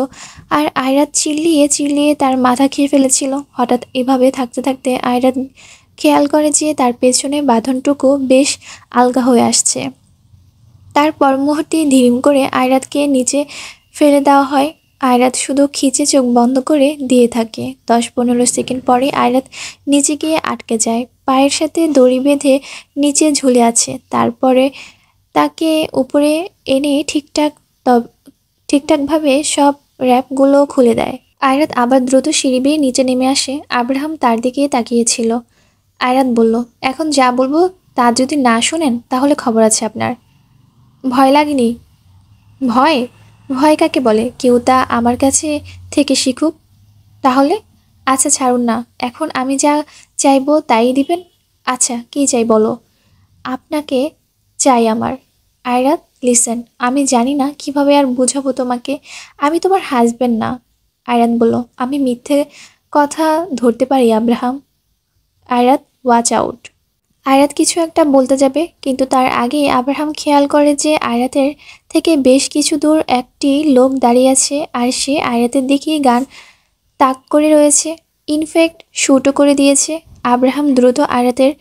Speaker 1: আর আয়রাত চিল্লিয়ে চিল্লিয়ে তার মাথা খেয়ে ফেলেছিল। হঠাৎ এভাবে থাকতে থাকতে আয়রাত খেয়াল করে যে তার পেছনে বাঁধনটুকু বেশ আলগা হয়ে আসছে। তারপর মুহূর্তে ধিরিম করে আয়রাতকে নিচে ফেলে দেওয়া হয়। আয়রাত শুধু খিচে চোখ বন্ধ করে দিয়ে থাকে। 10-15 সেকেন্ড পরে আয়রাত নিচে গিয়ে আটকে যায়। পায়ের সাথে দড়ি বেঁধে নিচে ঝুলে আছে। তারপরে তাকে উপরে এনে ঠিকঠাকভাবে সব র্যাপগুলো খুলে দেয়। আয়রাত আবার দ্রুত সিঁড়ি বেয়ে নিচে নেমে আসে। আব্রাহাম তার দিকেই তাকিয়েছিল। আয়রাত বলল, এখন যা বলবো তা যদি না শোনেন তাহলে খবর আছে আপনার। ভয় লাগেনি? ভয়? ভয় কাকে বলে? কেউ তা আমার কাছে থেকে শিখুক তাহলে। আচ্ছা ছাড়ুন না, এখন আমি যা চাইবো তাই দিবেন? আচ্ছা কি চাই বলো। আপনাকে চাই আমার। আয়রাত লিসেন, আমি জানি না কিভাবে আর বোঝাবো তোমাকে, আমি তোমার হাজবেন্ড না। আয়রাত বলল, আমি মিথ্যে কথা ধরতে পারি Abraham. Ayrat, watch out. Ayrat কিছু একটা বলতে যাবে, কিন্তু তার আগে আব্রাহাম খেয়াল করে যে আয়রাতের থেকে বেশ কিছু দূর একটি লোক দাঁড়িয়ে আছে, আর সে আয়রাতের দিকেই গান তাক করে রয়েছে। ইনফ্যাক্ট শুটও করে দিয়েছে। আব্রাহাম দ্রুত আয়রাতের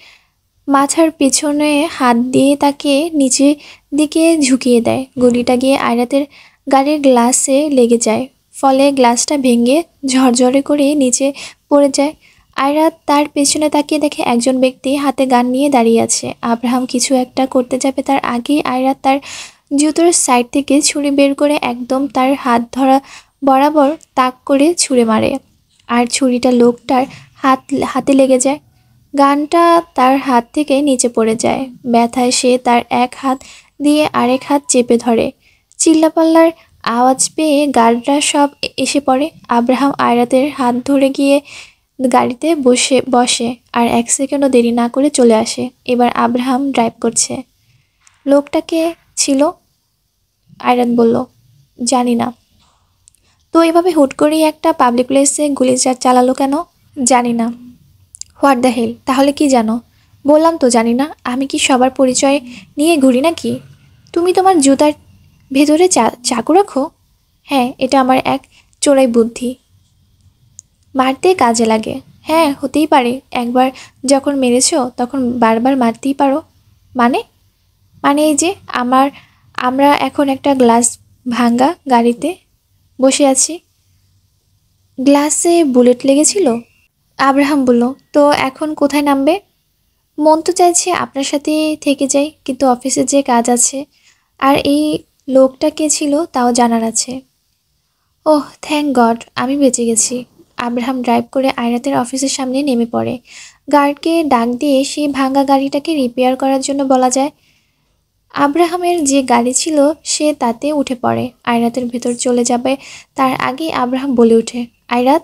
Speaker 1: মাথার পেছনে হাত দিয়ে তাকে নিচের দিকে ঝুঁকিয়ে দেয়। গুলিটা গিয়ে আয়রাতের গাড়ির গ্লাসে লেগে যায়, ফলে গ্লাসটা ভেঙে ঝরঝরে করে নিচে পড়ে যায়। আয়রাত তার পেছনে তাকিয়ে দেখে একজন ব্যক্তি হাতে গান নিয়ে দাঁড়িয়ে আছে। আব্রাহাম কিছু একটা করতে যাবে, তার আগেই আয়রাত তার জুতোর সাইড থেকে ছুরি বের করে একদম তার হাত ধরা বরাবর তাক করে ছুঁড়ে মারে, আর ছুরিটা লোকটার হাতে লেগে যায়। গানটা তার হাত থেকে নিচে পড়ে যায়। ব্যথায় সে তার এক হাত দিয়ে আরেক হাত চেপে ধরে। চিল্লাপাল্লার আওয়াজ পেয়ে গার্ডরা সব এসে পড়ে। আব্রাহাম আয়রাতের হাত ধরে গিয়ে গাড়িতে বসে আর এক সেকেন্ডও দেরি না করে চলে আসে। এবার আব্রাহাম ড্রাইভ করছে। লোকটাকে ছিল? আয়রাত বলল, জানি না। তো এভাবে হুট করেই একটা পাবলিক প্লেসে গুলি চালালো কেন? জানি না। What the hell? তাহলে কি জানো? বললাম তো জানি না। আমি কি সবার পরিচয় নিয়ে ঘুরি নাকি? তুমি তোমার জুতার ভেতরে চাকু রাখো? হ্যাঁ, এটা আমার এক চোরাই বুদ্ধি। মারতে কাজে লাগে। হ্যাঁ, হতেই পারে। একবার যখন মেরেছো তখন বারবার মারতেই পারো। মানে? মানে এই যে আমরা এখন একটা গ্লাস ভাঙ্গা গাড়িতে বসে আছি। গ্লাসে বুলেট লেগেছিল? আব্রাহাম বলল, তো এখন কোথায় নামবে? মন তো চাইছে আপনার সাথে থেকে যাই, কিন্তু অফিসে যে কাজ আছে, আর এই লোকটা কে ছিল তাও জানার আছে। ওহ, থ্যাংক গড, আমি বেঁচে গেছি। আব্রাহাম ড্রাইভ করে আয়রাতের অফিসের সামনে নেমে পড়ে। গার্ডকে ডাক দিয়ে সেই ভাঙা গাড়িটাকে রিপেয়ার করার জন্য বলা যায়। আব্রাহামের যে গাড়ি ছিল সে তাতে উঠে পড়ে। আয়রাতের ভেতর চলে যাবে তার আগেই আব্রাহাম বলে ওঠে, আয়রাত।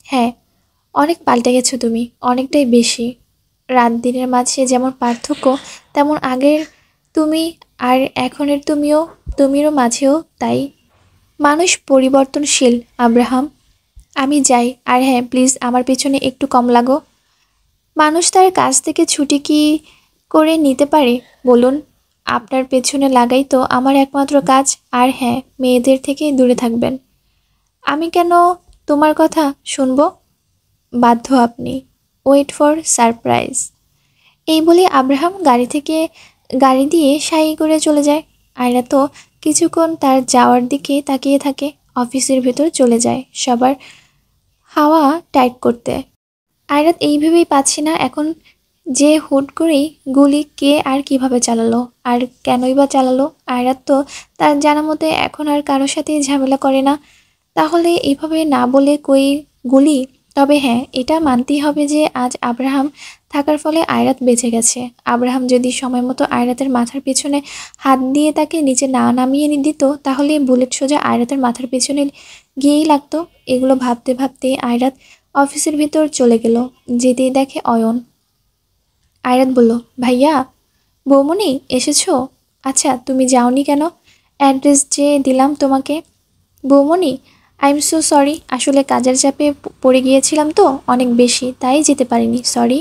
Speaker 1: হ্যাঁ, অনেক পাল্টে গেছো তুমি, অনেকটাই বেশি। রাত দিনের মাঝে যেমন পার্থক্য, তেমন আগের তুমি আর এখনের তুমিরও মাঝেও তাই। মানুষ পরিবর্তনশীল আব্রাহাম। আমি যাই, আর হ্যাঁ প্লিজ আমার পেছনে একটু কম লাগো। মানুষ তার কাছ থেকে ছুটি কি করে নিতে পারে বলুন? আপনার পেছনে লাগাই তো আমার একমাত্র কাজ। আর হ্যাঁ, মেয়েদের থেকে দূরে থাকবেন। আমি কেন তোমার কথা শুনবো? বাধ্য আপনি। Wait for surprise. এই বলে আব্রাহাম গাড়ি দিয়ে সাই করে চলে যায়। আয়রা তো কিছুক্ষণ তার যাওয়ার দিকে তাকিয়ে থাকে। অফিসের ভেতর চলে যায় সবার হাওয়া টাইট করতে। আয়রাত এই ভেবেই পাচ্ছি না এখন যে হুট করেই গুলি কে আর কিভাবে চালালো, আর কেনই বা চালালো। আয়রাত তো তার জানা মতে এখন আর কারোর সাথে ঝামেলা করে না, তাহলে এভাবে না বলে কই গুলি? তবে হ্যাঁ, এটা মানতেই হবে যে আজ আব্রাহাম থাকার ফলে আয়রাত বেঁচে গেছে। আব্রাহাম যদি সময় মতো আয়রাতের মাথার পেছনে হাত দিয়ে তাকে নিচে না নামিয়ে দিত, তাহলে বুলেট সোজা আয়রাতের মাথার পেছনে গিয়েই লাগতো। এগুলো ভাবতে ভাবতে আয়রাত অফিসের ভিতর চলে গেল। যেতেই দেখে অয়ন। আয়রাত বলল, ভাইয়া, বৌমনি এসেছো? আচ্ছা, তুমি যাওনি কেন? অ্যাড্রেস যে দিলাম তোমাকে। বৌমনি, আই এম সো সরি, আসলে কাজের চাপে পড়ে গিয়েছিলাম তো অনেক বেশি, তাই যেতে পারিনি, সরি।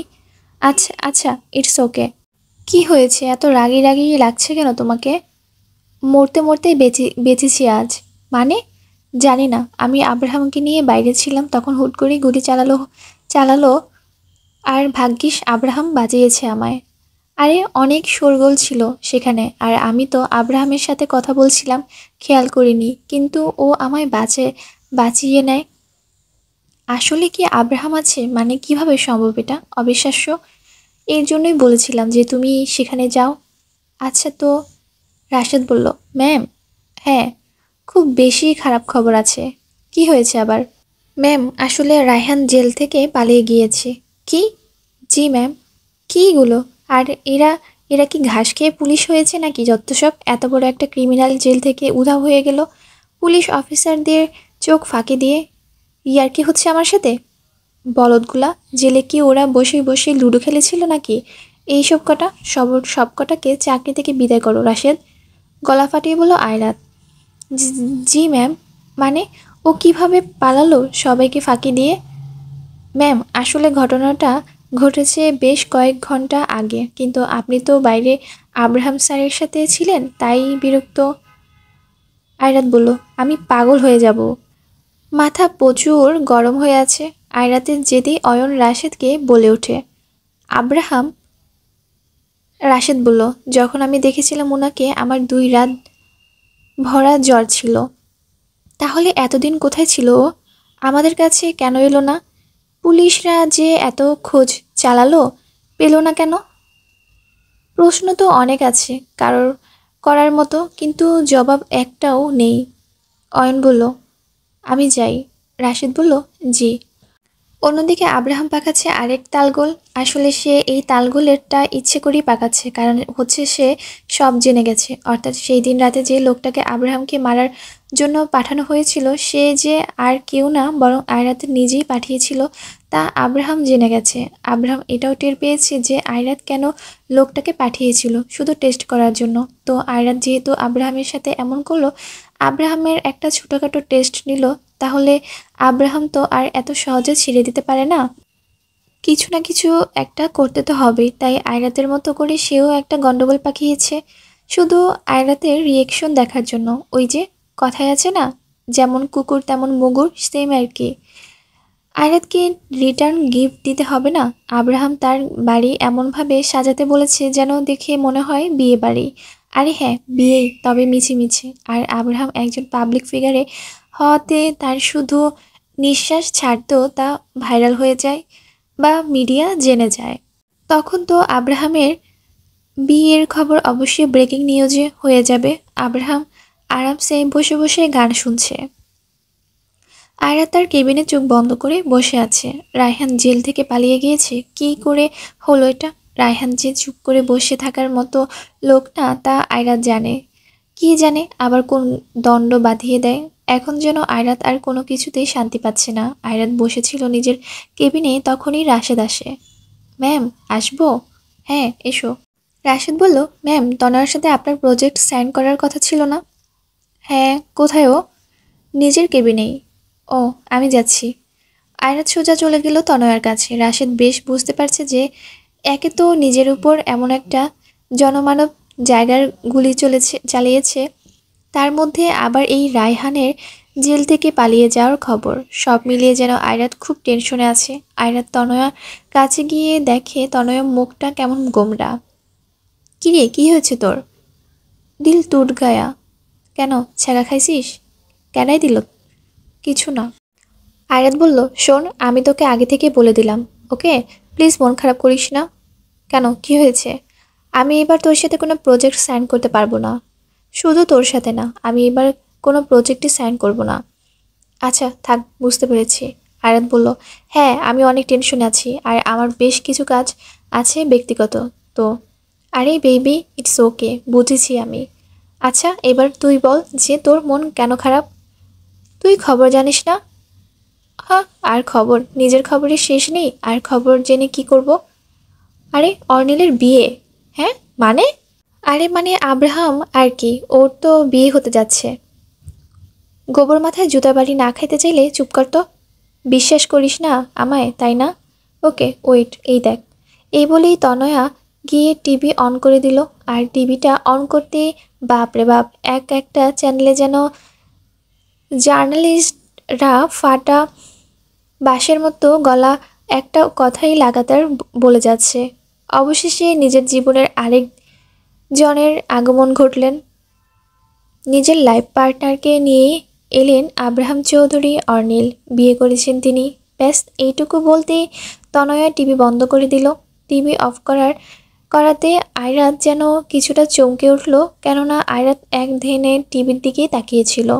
Speaker 1: আচ্ছা আচ্ছা, ইটস ওকে। কি হয়েছে, এত রাগি রাগি লাগছে কেন তোমাকে? মরতে মরতে বেঁচেছি আজ। মানে? জানি না, আমি আব্রাহামকে নিয়ে বাইরে ছিলাম, তখন হুট করেই গুলি চালালো আর ভাগ্যিস আব্রাহাম বাঁচিয়েছে আমায়। আরে অনেক শোরগোল ছিল সেখানে, আর আমি তো আব্রাহামের সাথে কথা বলছিলাম, খেয়াল করিনি, কিন্তু ও আমায় বাঁচিয়ে নেয়। আসলে কি আব্রাহাম আছে? মানে কিভাবে সম্ভব? এটা অবিশ্বাস্য। এর জন্যই বলেছিলাম যে তুমি সেখানে যাও। আচ্ছা তো। রাশেদ বলল, ম্যাম। হ্যাঁ, খুব বেশি খারাপ খবর আছে। কি হয়েছে আবার? ম্যাম, আসলে রায়হান জেল থেকে পালিয়ে গিয়েছে। কি? জি ম্যাম। কীগুলো? আর এরা এরা কি ঘাস খেয়ে পুলিশ হয়েছে নাকি? যত সব, এত বড় একটা ক্রিমিনাল জেল থেকে উধাও হয়ে গেল পুলিশ অফিসারদের চোখ ফাঁকি দিয়ে। ইয়ার্কি হচ্ছে আমার সাথে? বলদগুলা, জেলে কি ওরা বসে বসে লুডো খেলেছিল নাকি? এইসব কটা সব কটাকে চাকরি থেকে বিদায় করো রাশেদ। গলা ফাটিয়ে বলল আয়রাত। জি ম্যাম। মানে ও কিভাবে পালালো সবাইকে ফাঁকি দিয়ে? ম্যাম আসলে ঘটনাটা ঘটেছে বেশ কয়েক ঘন্টা আগে, কিন্তু আপনি তো বাইরে আব্রাহাম স্যারের সাথে ছিলেন, তাই বিরক্ত। আয়রাত বলল, আমি পাগল হয়ে যাব। মাথা প্রচুর গরম হয়ে আছে। আয়রাতের জেদে অয়ন রাশেদকে বলে ওঠে, আব্রাহাম। রাশেদ বলল, যখন আমি দেখেছিলাম ওনাকে আমার 2 রাত ভরা জ্বর ছিল। তাহলে এতদিন কোথায় ছিল ও? আমাদের কাছে কেন এলো না? পুলিশরা যে এত খোঁজ চালালো, পেল না কেন? প্রশ্ন তো অনেক আছে কারোর করার মতো, কিন্তু জবাব একটাও নেই। অয়ন বলল, আমি যাই। রাশেদ বলল, জি। অন্যদিকে আব্রাহাম পাকাচ্ছে আরেক তালগোল। আসলে সে এই তালগোলেরটা ইচ্ছে করেই পাকাচ্ছে, কারণ হচ্ছে সে সব জেনে গেছে। অর্থাৎ সেই দিন রাতে যে লোকটাকে আব্রাহামকে মারার জন্য পাঠানো হয়েছিল, সে যে আর কেউ না বরং আয়রাত নিজেই পাঠিয়েছিল, তা আব্রাহাম জেনে গেছে। আব্রাহাম এটাও টের পেয়েছে যে আয়রাত কেন লোকটাকে পাঠিয়েছিল, শুধু টেস্ট করার জন্য। তো আয়রাত যেহেতু আব্রাহামের সাথে এমন করলো, আব্রাহামের একটা ছোটোখাটো টেস্ট নিল, তাহলে আব্রাহাম তো আর এত সহজে ছেড়ে দিতে পারে না। কিছু না কিছু একটা করতে তো হবেই, তাই আয়রাতের মতো করে সেও একটা গন্ডগোল পাকিয়েছে, শুধু আয়রাতের রিয়েকশন দেখার জন্য। ওই যে কথায় আছে না, যেমন কুকুর তেমন মুগুর, সেম আর কি। আয়রাতকে রিটার্ন গিফট দিতে হবে না? আব্রাহাম তার বাড়ি এমনভাবে সাজাতে বলেছে যেন দেখে মনে হয় বিয়ে বাড়ি। আরে হ্যাঁ, বিয়েই, তবে মিছিমিছি। আর আব্রাহাম একজন পাবলিক ফিগারে হওয়াতে তার শুধু নিঃশ্বাস ছাড়তেও তা ভাইরাল হয়ে যায় বা মিডিয়া জেনে যায়। তখন তো আব্রাহামের বিয়ের খবর অবশ্যই ব্রেকিং নিউজে হয়ে যাবে। আব্রাহাম আরামসে বসে বসে গান শুনছে। আয়রা তার কেবিনে চোখ বন্ধ করে বসে আছে। রায়হান জেল থেকে পালিয়ে গিয়েছে। কি করে হলো এটা? রায়হান যে চুপ করে বসে থাকার মতো লোক না, তা আয়রাত জানে। কি জানে আবার কোন দণ্ড বাঁধিয়ে দেয়। এখন যেন আয়রাত আর কোনো কিছুতেই শান্তি পাচ্ছে না। আয়রাত বসেছিল নিজের কেবিনে, তখনই রাশেদ আসে। ম্যাম, আসবো? হ্যাঁ, এসো। রাশেদ বলল, ম্যাম, তনয়ার সাথে আপনার প্রজেক্ট সাইন করার কথা ছিল না? হ্যাঁ, কোথায় ও? নিজের কেবিনেই। ও, আমি যাচ্ছি। আয়রাত সোজা চলে গেল তনয়ার কাছে। রাশেদ বেশ বুঝতে পারছে যে একে তো নিজের উপর এমন একটা জনমানব জায়গার গুলি চালিয়েছে, তার মধ্যে আবার এই রায়হানের জেল থেকে পালিয়ে যাওয়ার খবর। সব মিলিয়ে যেন আয়রাত খুব টেনশনে আছে। আয়রাত তনয়ার কাছে গিয়ে দেখে তনয়ার মুখটা কেমন গোমড়া। কিরে, কি হয়েছে তোর? দিল টুট গায়া। কেন, ছ্যাঁকা খাইছিস? কেনাই দিল? কিছু না। আয়াত বলল, শোন, আমি তোকে আগে থেকে বলে দিলাম, ওকে? প্লিজ মন খারাপ করিস না। কেন, কি হয়েছে? আমি এবার তোর সাথে কোনো প্রজেক্ট সাইন করতে পারবো না। শুধু তোর সাথে না, আমি এবার কোনো প্রজেক্টই সাইন করব না। আচ্ছা থাক, বুঝতে পেরেছি। আয়াত বলল, হ্যাঁ, আমি অনেক টেনশনে আছি, আর আমার বেশ কিছু কাজ আছে ব্যক্তিগত। তো আরে বেবি, ইটস ওকে, বুঝেছি আমি। আচ্ছা এবার তুই বল যে তোর মন কেন খারাপ? তুই খবর জানিস না? হ্যাঁ, আর খবর? নিজের খবরের শেষ নেই, আর খবর জেনে কি করব? আরে অর্নিলের বিয়ে? হ্যাঁ, মানে? আরে মানে আব্রাহাম আর কি, ওর তো বিয়ে হতে যাচ্ছে। গোবর মাথায় জুতা বাড়ি না খাইতে চাইলে চুপ কর তো। বিশ্বাস করিস না আমায়, তাই না? ওকে ওয়েট, এই দেখ। এই বলেই তনয়া গিয়ে টিভি অন করে দিল। আর টিভিটা অন করতে বাপ রে বাপ, এক একটা চ্যানেলে যেন জার্নালিস্টরা ফাটা বাঁশের মতো গলা একটা কথাই লাগাতার বলে যাচ্ছে। অবশেষে নিজের জীবনের আরেক জনের আগমন ঘটলেন। নিজের লাইফ পার্টনারকে নিয়ে এলেন আব্রাহাম চৌধুরী অর্নিল। বিয়ে করেছেন তিনি। ব্যাস এইটুকু বলতেই তনয়া টিভি বন্ধ করে দিল। টিভি অফ করাতে আয়রাত যেন কিছুটা চমকে উঠল, কেননা আয়রাত এক ধ্যানে টিভির দিকেই তাকিয়েছিল।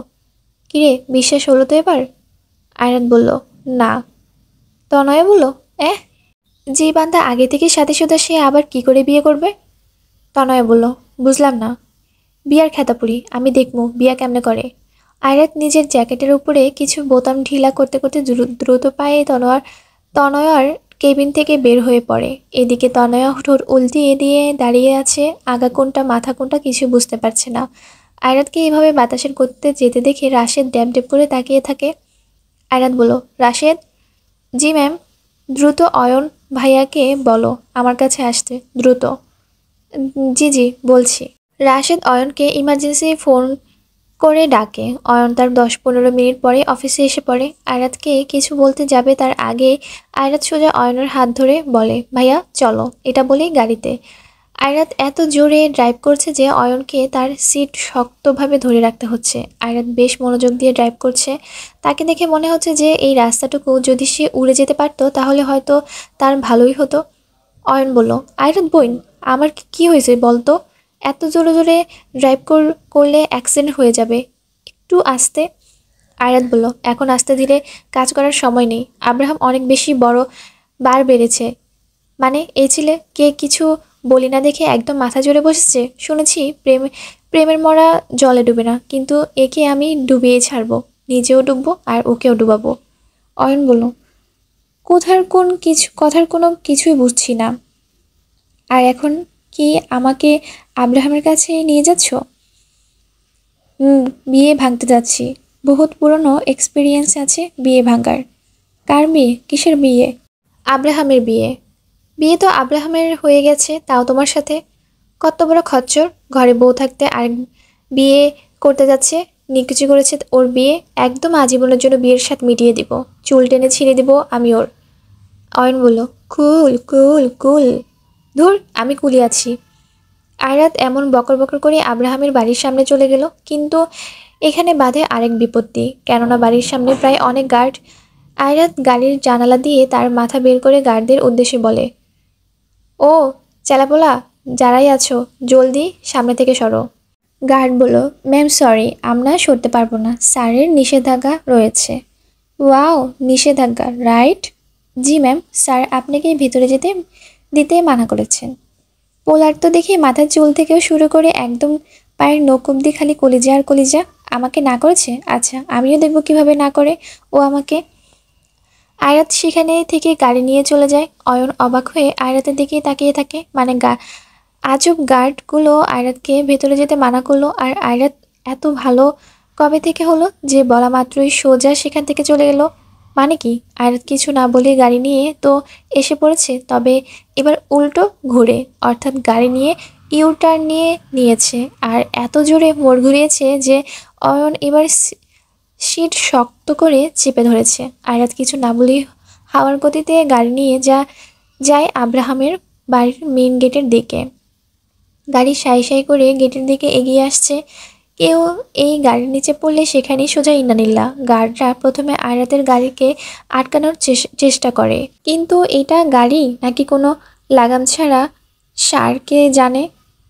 Speaker 1: কিরে, বিশ্বাস হলো তো এবার? আয়রাত বলল, না। তনয়া বলল, যে বান্দা আগে থেকে সাথে সে আবার কি করে বিয়ে করবে? তনয়া বলল, বুঝলাম না। বিয়ার খেতাপুরি, আমি দেখবো বিয়া কেমনে করে। আয়রাত নিজের জ্যাকেটের উপরে কিছু বোতাম ঢিলা করতে করতে দ্রুত পায়ে তনয়ার কেবিন থেকে বের হয়ে পড়ে। এদিকে তনয়া ঠোঁট উল্টিয়ে দিয়ে দাঁড়িয়ে আছে। আগা কোনটা মাথা কোনটা কিছু বুঝতে পারছে না। আয়রাতকে এভাবে বাতাসের গতিতে যেতে দেখে রাশেদ ড্যাব ড্যাব করে তাকিয়ে থাকে। আয়রাত বলল, রাশেদ। জি ম্যাম। দ্রুত অয়ন ভাইয়াকে বলো আমার কাছে আসতে, দ্রুত। জি জি বলছি। রাশেদ অয়নকে ইমার্জেন্সি ফোন করে ডাকে। অয়ন তার 10-15 মিনিট পরে অফিসে এসে পড়ে। আয়রাতকে কিছু বলতে যাবে তার আগে আয়রাত সোজা অয়নের হাত ধরে বলে, ভাইয়া চলো, এটা বলেই গাড়িতে। আয়রাত এত জোরে ড্রাইভ করছে যে অয়নকে তার সিট শক্তভাবে ধরে রাখতে হচ্ছে। আয়রাত বেশ মনোযোগ দিয়ে ড্রাইভ করছে। তাকে দেখে মনে হচ্ছে যে এই রাস্তাটুকু যদি সে উড়ে যেতে পারতো তাহলে হয়তো তার ভালোই হতো। অয়ন বলল, আয়রাত বোন, আমার কি হয়েছে বলতো? এত জোরে জোরে ড্রাইভ করলে অ্যাক্সিডেন্ট হয়ে যাবে, একটু আস্তে। আয়রাত বলল, এখন আস্তে ধীরে কাজ করার সময় নেই। আব্রাহাম অনেক বেশি বড় বার বেড়েছে। মানে এই ছেলে কে কিছু বলি না দেখে একদম মাথা জোরে বসেছে। শুনেছি প্রেমের মরা জলে ডুবে না, কিন্তু একে আমি ডুবিয়ে ছাড়বো, নিজেও ডুববো আর ওকেও ডুবাবো। অয়ন বলল, কথার কোনো কিছুই বুঝছি না। আর এখন কি আমাকে আব্রাহামের কাছে নিয়ে যাচ্ছ? বিয়ে ভাঙতে যাচ্ছি। বহুত পুরনো এক্সপিরিয়েন্স আছে বিয়ে ভাঙার। কার বিয়ে? কিসের বিয়ে? আব্রাহামের বিয়ে। বিয়ে তো আব্রাহামের হয়ে গেছে, তাও তোমার সাথে? কত বড় খচ্চর, ঘরে বউ থাকতে আর বিয়ে করতে যাচ্ছে। নিকুচি করেছে ওর বিয়ে, একদম আজীবনের জন্য বিয়ের সাথে মিটিয়ে দিব, চুল টেনে ছিঁড়ে দিব আমি ওর। অয়ন বলল, কুল কুল কুল। ধুর, আমি কুলি আছি। আয়রাত এমন বকর বকর করে আব্রাহামের বাড়ির সামনে চলে গেল, কিন্তু এখানে বাধে আরেক বিপত্তি, কেননা বাড়ির সামনে প্রায় অনেক গার্ড। আয়রাত গাড়ির জানালা দিয়ে তার মাথা বের করে গার্ডদের উদ্দেশ্যে বলে, ও চেলাপোলা, যারাই আছো জলদি সামনে থেকে সরো। গার্ড বলল, ম্যাম সরি, আমরা সরতে পারবো না, স্যারের নিষেধাজ্ঞা রয়েছে। ওয়াও, নিষেধাজ্ঞা, রাইট? জি ম্যাম, স্যার আপনাকে ভিতরে যেতে দিতে মানা করেছেন। পোলার তো দেখি মাথার চুল থেকেও শুরু করে একদম পায়ের নখ অব্দি খালি কলিজা আর কলিজা। আমাকে না করেছে? আচ্ছা, আমিও দেখব কিভাবে না করে ও আমাকে। আয়রাত সেখানে থেকে গাড়ি নিয়ে চলে যায়। অয়ন অবাক হয়ে আয়রাতের দিকে তাকিয়ে থাকে। মানে আজব গার্ডগুলো আয়রাতকে ভেতরে যেতে মানা করলো, আর আয়রাত এত ভালো কবে থেকে হলো যে বলা মাত্রই সোজা সেখান থেকে চলে গেলো? মানে কি, আয়রাত কিছু না বলে গাড়ি নিয়ে তো এসে পড়েছে, তবে এবার উল্টো ঘুরে, অর্থাৎ গাড়ি নিয়ে ইউটার্ন নিয়েছে, আর এত জোরে মোড় ঘুরিয়েছে যে অয়ন এবার সিট শক্ত করে চেপে ধরেছে। আয়রাত কিছু না বলেই হাওয়ার গতিতে গাড়ি নিয়ে যায় আব্রাহামের বাড়ির মেইন গেটের দিকে। গাড়ি সাই সাই করে গেটের দিকে এগিয়ে আসছে। কেউ এই গাড়ির নিচে পড়লে সেখানেই সোজা ইন্নানিল্লা। গার্ডরা প্রথমে আয়রাতের গাড়িকে আটকানোর চেষ্টা করে, কিন্তু এটা গাড়ি নাকি কোনো লাগাম ছাড়া সারকে জানে।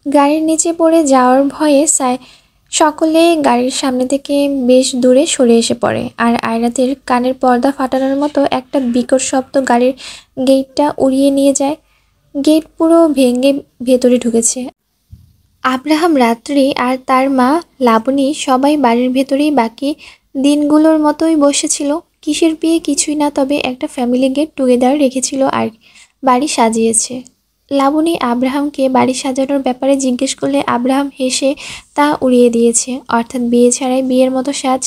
Speaker 1: গাড়ির নিচে পড়ে যাওয়ার ভয়ে সকলে গাড়ির সামনে থেকে বেশ দূরে সরে এসে পড়ে, আর আয়রাতের কানের পর্দা ফাটানোর মতো একটা বিকট শব্দ গাড়ির গেটটা উড়িয়ে নিয়ে যায়। গেট পুরো ভেঙে ভেতরে ঢুকেছে। আব্রাহাম, রাত্রি আর তার মা লাবণী সবাই বাড়ির ভেতরেই বাকি দিনগুলোর মতোই বসেছিল। কিসের বিয়ে কিছুই না, তবে একটা ফ্যামিলি গেট টুগেদার রেখেছিল আর বাড়ি সাজিয়েছে। লাবণী আব্রাহামকে বাড়ি সাজানোর ব্যাপারে জিজ্ঞেস করলে আব্রাহাম হেসে তা উড়িয়ে দিয়েছে, অর্থাৎ বিয়ে ছাড়াই বিয়ের মতো সাজ।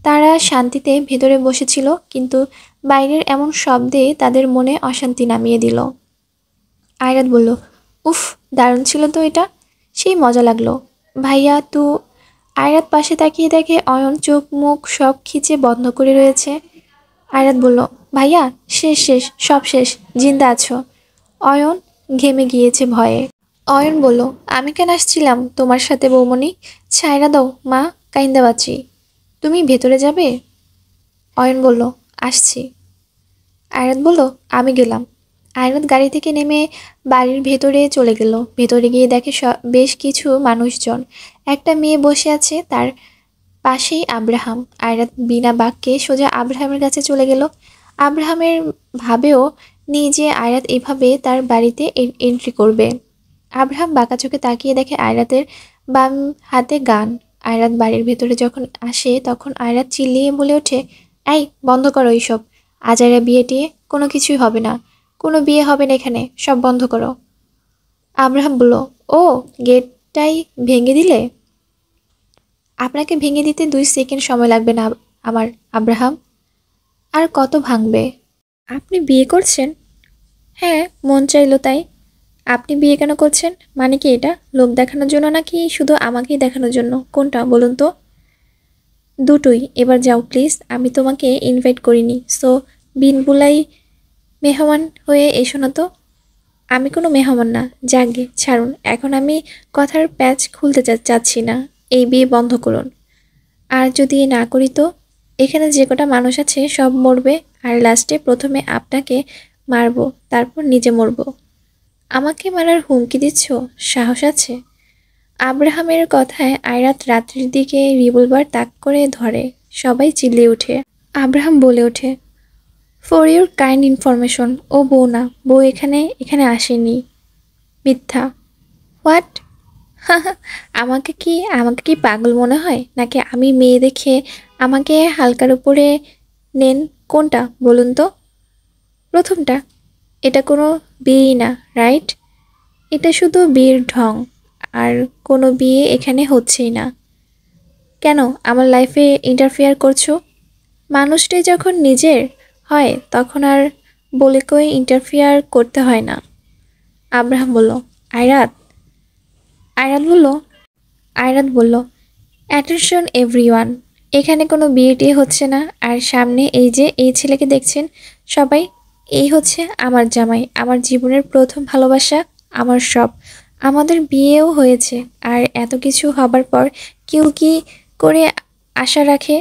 Speaker 1: তারা শান্তিতে ভেতরে বসেছিল, কিন্তু বাইরের এমন শব্দে তাদের মনে অশান্তি নামিয়ে দিল। আয়রাত বলল, উফ, দারুণ ছিল তো এটা, সেই মজা লাগলো। ভাইয়া তু। আয়রাত পাশে তাকিয়ে দেখে অয়ন চোখ মুখ সব খিচে বন্ধ করে রয়েছে। আয়রাত বলল, ভাইয়া শেষ শেষ, সব শেষ, জিন্দা আছো? অয়ন ঘেমে গিয়েছে ভয়ে। অয়ন বলল, আমি কেন আসছিলাম তোমার সাথে বৌমনি? ছাইরা দাও মা, কাইন্দা বাঁচি। তুমি ভেতরে যাবে? অয়ন বলল, আসছি। আয়রাত বলল, আমি গেলাম। আয়রাত গাড়ি থেকে নেমে বাড়ির ভেতরে চলে গেল। ভেতরে গিয়ে দেখে বেশ কিছু মানুষজন। একটা মেয়ে বসে আছে, তার পাশেই আব্রাহাম। আয়রাত বিনা বাক্যে সোজা আব্রাহামের কাছে চলে গেল। আব্রাহামের ভাবেও নেই যে আয়রাত এভাবে তার বাড়িতে এন্ট্রি করবে। আব্রাহাম বাঁকা চোখে তাকিয়ে দেখে আয়রাতের বাম হাতে গান। আয়রাত বাড়ির ভেতরে যখন আসে তখন আয়রাত চিল্লিয়ে বলে ওঠে, এই বন্ধ করো এইসব, আজাইরা বিয়ে টিয়ে কোনো কিছুই হবে না, কোনো বিয়ে হবে না এখানে, সব বন্ধ করো। আব্রাহাম বলল, ও, গেটটাই ভেঙে দিলে? আপনাকে ভেঙে দিতে 2 সেকেন্ড সময় লাগবে না আমার আব্রাহাম। আর কত ভাঙবে? আপনি বিয়ে করছেন? হ্যাঁ, মন চাইলো তাই। আপনি বিয়ে কেন করছেন? মানে কি এটা লোক দেখানোর জন্য নাকি শুধু আমাকেই দেখানোর জন্য? কোনটা বলুন তো? দুটোই। এবার যাও প্লিজ, আমি তোমাকে ইনভাইট করিনি, সো বিন বুলাই মেহমান হয়ে এসো না তো। আমি কোনো মেহমান না। যাকগে ছাড়ুন, এখন আমি কথার প্যাচ খুলতে চাচ্ছি না। এই বিয়ে বন্ধ করুন। আর যদি না করি তো? এখানে যে কটা মানুষ আছে সব মরবে, আর লাস্টে প্রথমে আপনাকে মারবো, তারপর নিজে মরবো। আমাকে মারার হুমকি দিচ্ছ? সাহস আছে? আব্রাহামের কথায় আয়রাত রাত্রির দিকে রিভলভার তাক করে ধরে। সবাই চিল্লিয়ে ওঠে। আব্রাহাম বলে ওঠে, ফর ইউর কাইন্ড ইনফরমেশন, ও বউ না, বউ এখানে এখানে আসেনি। মিথ্যা। হোয়াট? আমাকে কি পাগল মনে হয় নাকি? আমি মেয়ে দেখে আমাকে হালকার উপরে নেন? কোনটা বলুন তো? প্রথমটা। এটা কোনো বিয়েই না, রাইট? এটা শুধু বিয়ের ঢং। আর কোনো বিয়ে এখানে হচ্ছেই না। কেন আমার লাইফে ইন্টারফেয়ার করছো? মানুষটাই যখন নিজের হয় তখন আর বলে কই ইন্টারফেয়ার করতে হয় না। আব্রাহাম বলল, আয়রাত। আয়রাত বলল আয়রাত বলল, অ্যাটেনশন এভরিওয়ান, এখানে কোনো বিয়ে টিয়ে হচ্ছে না। আর সামনে এই যে এই ছেলেকে দেখছেন সবাই, এই হচ্ছে আমার জামাই, আমার জীবনের প্রথম ভালোবাসা, আমার সব। আমাদের বিয়েও হয়েছে। আর এত কিছু হবার পর কেউ কি করে আশা রাখে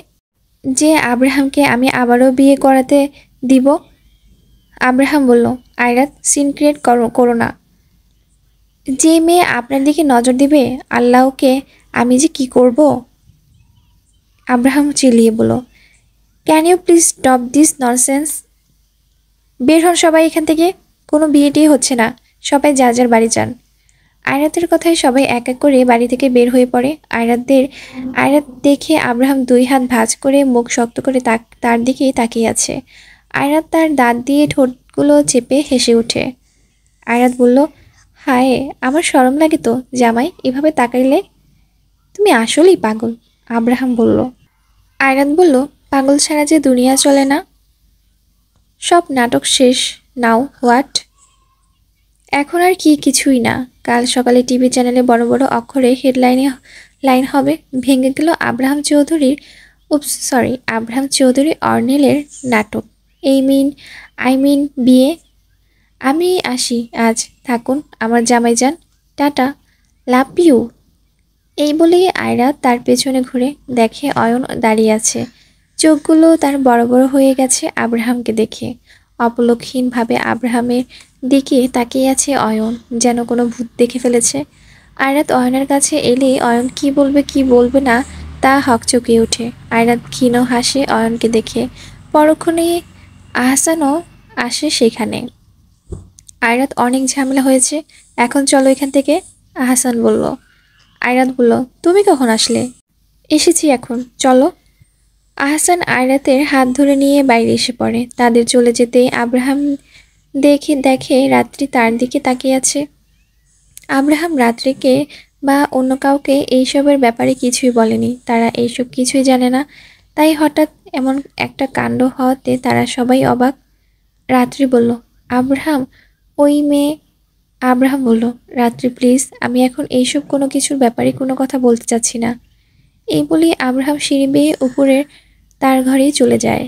Speaker 1: যে আব্রাহামকে আমি আবারও বিয়ে করাতে দিব? আব্রাহাম বলল, আয়রাত, সিন ক্রিয়েট করো না। যে মেয়ে আপনার দিকে নজর দিবে, আল্লাহকে আমি যে কি করব? আব্রাহাম চিল্লিয়ে বলল, can you please stop this nonsense? বের হন সবাই এখান থেকে। কোনো বিয়ে টিয়ে হচ্ছে না। সবাই যার যার বাড়ি যান। আয়রাতের কথায় সবাই এক এক করে বাড়ি থেকে বের হয়ে পড়ে। আয়রাত দেখে আব্রাহাম 2 হাত ভাঁজ করে মুখ শক্ত করে তার দিকেই তাকিয়ে আছে। আয়রাত তার দাঁত দিয়ে ঠোঁটগুলো চেপে হেসে ওঠে। আয়রাত বলল, হায়, আমার শরম লাগে তো জামাই, এভাবে তাকাইলে। তুমি আসলেই পাগল। আব্রাহাম বলল। আয়রাত বলল, পাগল ছাড়া যে দুনিয়া চলে না। সব নাটক শেষ। Now what? এখন আর কিছুই না। কাল সকালে টিভি চ্যানেলে বড় বড় অক্ষরে লাইন হবে, ভেঙে গেল আব্রাহাম চৌধুরী অর্নেলের নাটক। আই মিন বিয়ে। আমি আসি আজ, থাকুন আমার জামাই যান, টাটা, লাভ ইউ। এই বলেই আয়রা তার পেছনে ঘুরে দেখে অয়ন দাঁড়িয়ে আছে। চোখগুলো তার বড় বড় হয়ে গেছে আব্রাহামকে দেখে। অপলকহীনভাবে আব্রাহামের দিকে তাকিয়ে আছে অয়ন, যেন কোনো ভূত দেখে ফেলেছে। আয়রাত অয়নের কাছে এলেই অয়ন কি বলবে কি বলবে না তা হকচকিয়ে ওঠে। আয়রাত ক্ষীণ হাসে অয়নকে দেখে। পরক্ষণে আহসানও আসে সেখানে। আয়রাত, অনেক ঝামেলা হয়েছে, এখন চলো এখান থেকে, আহসান বলল। আয়রাত বলল, তুমি কখন আসলে? এসেছি এখন, চলো। আহসান আয়রাতের হাত ধরে নিয়ে বাইরে এসে পড়ে। তাদের চলে যেতে আব্রাহাম দেখে রাত্রি তার দিকে তাকিয়ে আছে। আব্রাহাম রাত্রিকে বা অন্য কাউকে এইসবের ব্যাপারে কিছুই বলেনি। তারা এইসব কিছুই জানে না। তাই হঠাৎ এমন একটা কাণ্ড হওয়াতে তারা সবাই অবাক। রাত্রি বলল, আব্রাহাম, ওই মেয়ে। আব্রাহাম বলল, রাত্রি প্লিজ, আমি এখন এইসব কোনো কিছুর ব্যাপারে কোনো কথা বলতে চাচ্ছি না। এই বলেই আব্রাহাম সিঁড়ি বেয়ে উপরের তার ঘরেই চলে যায়।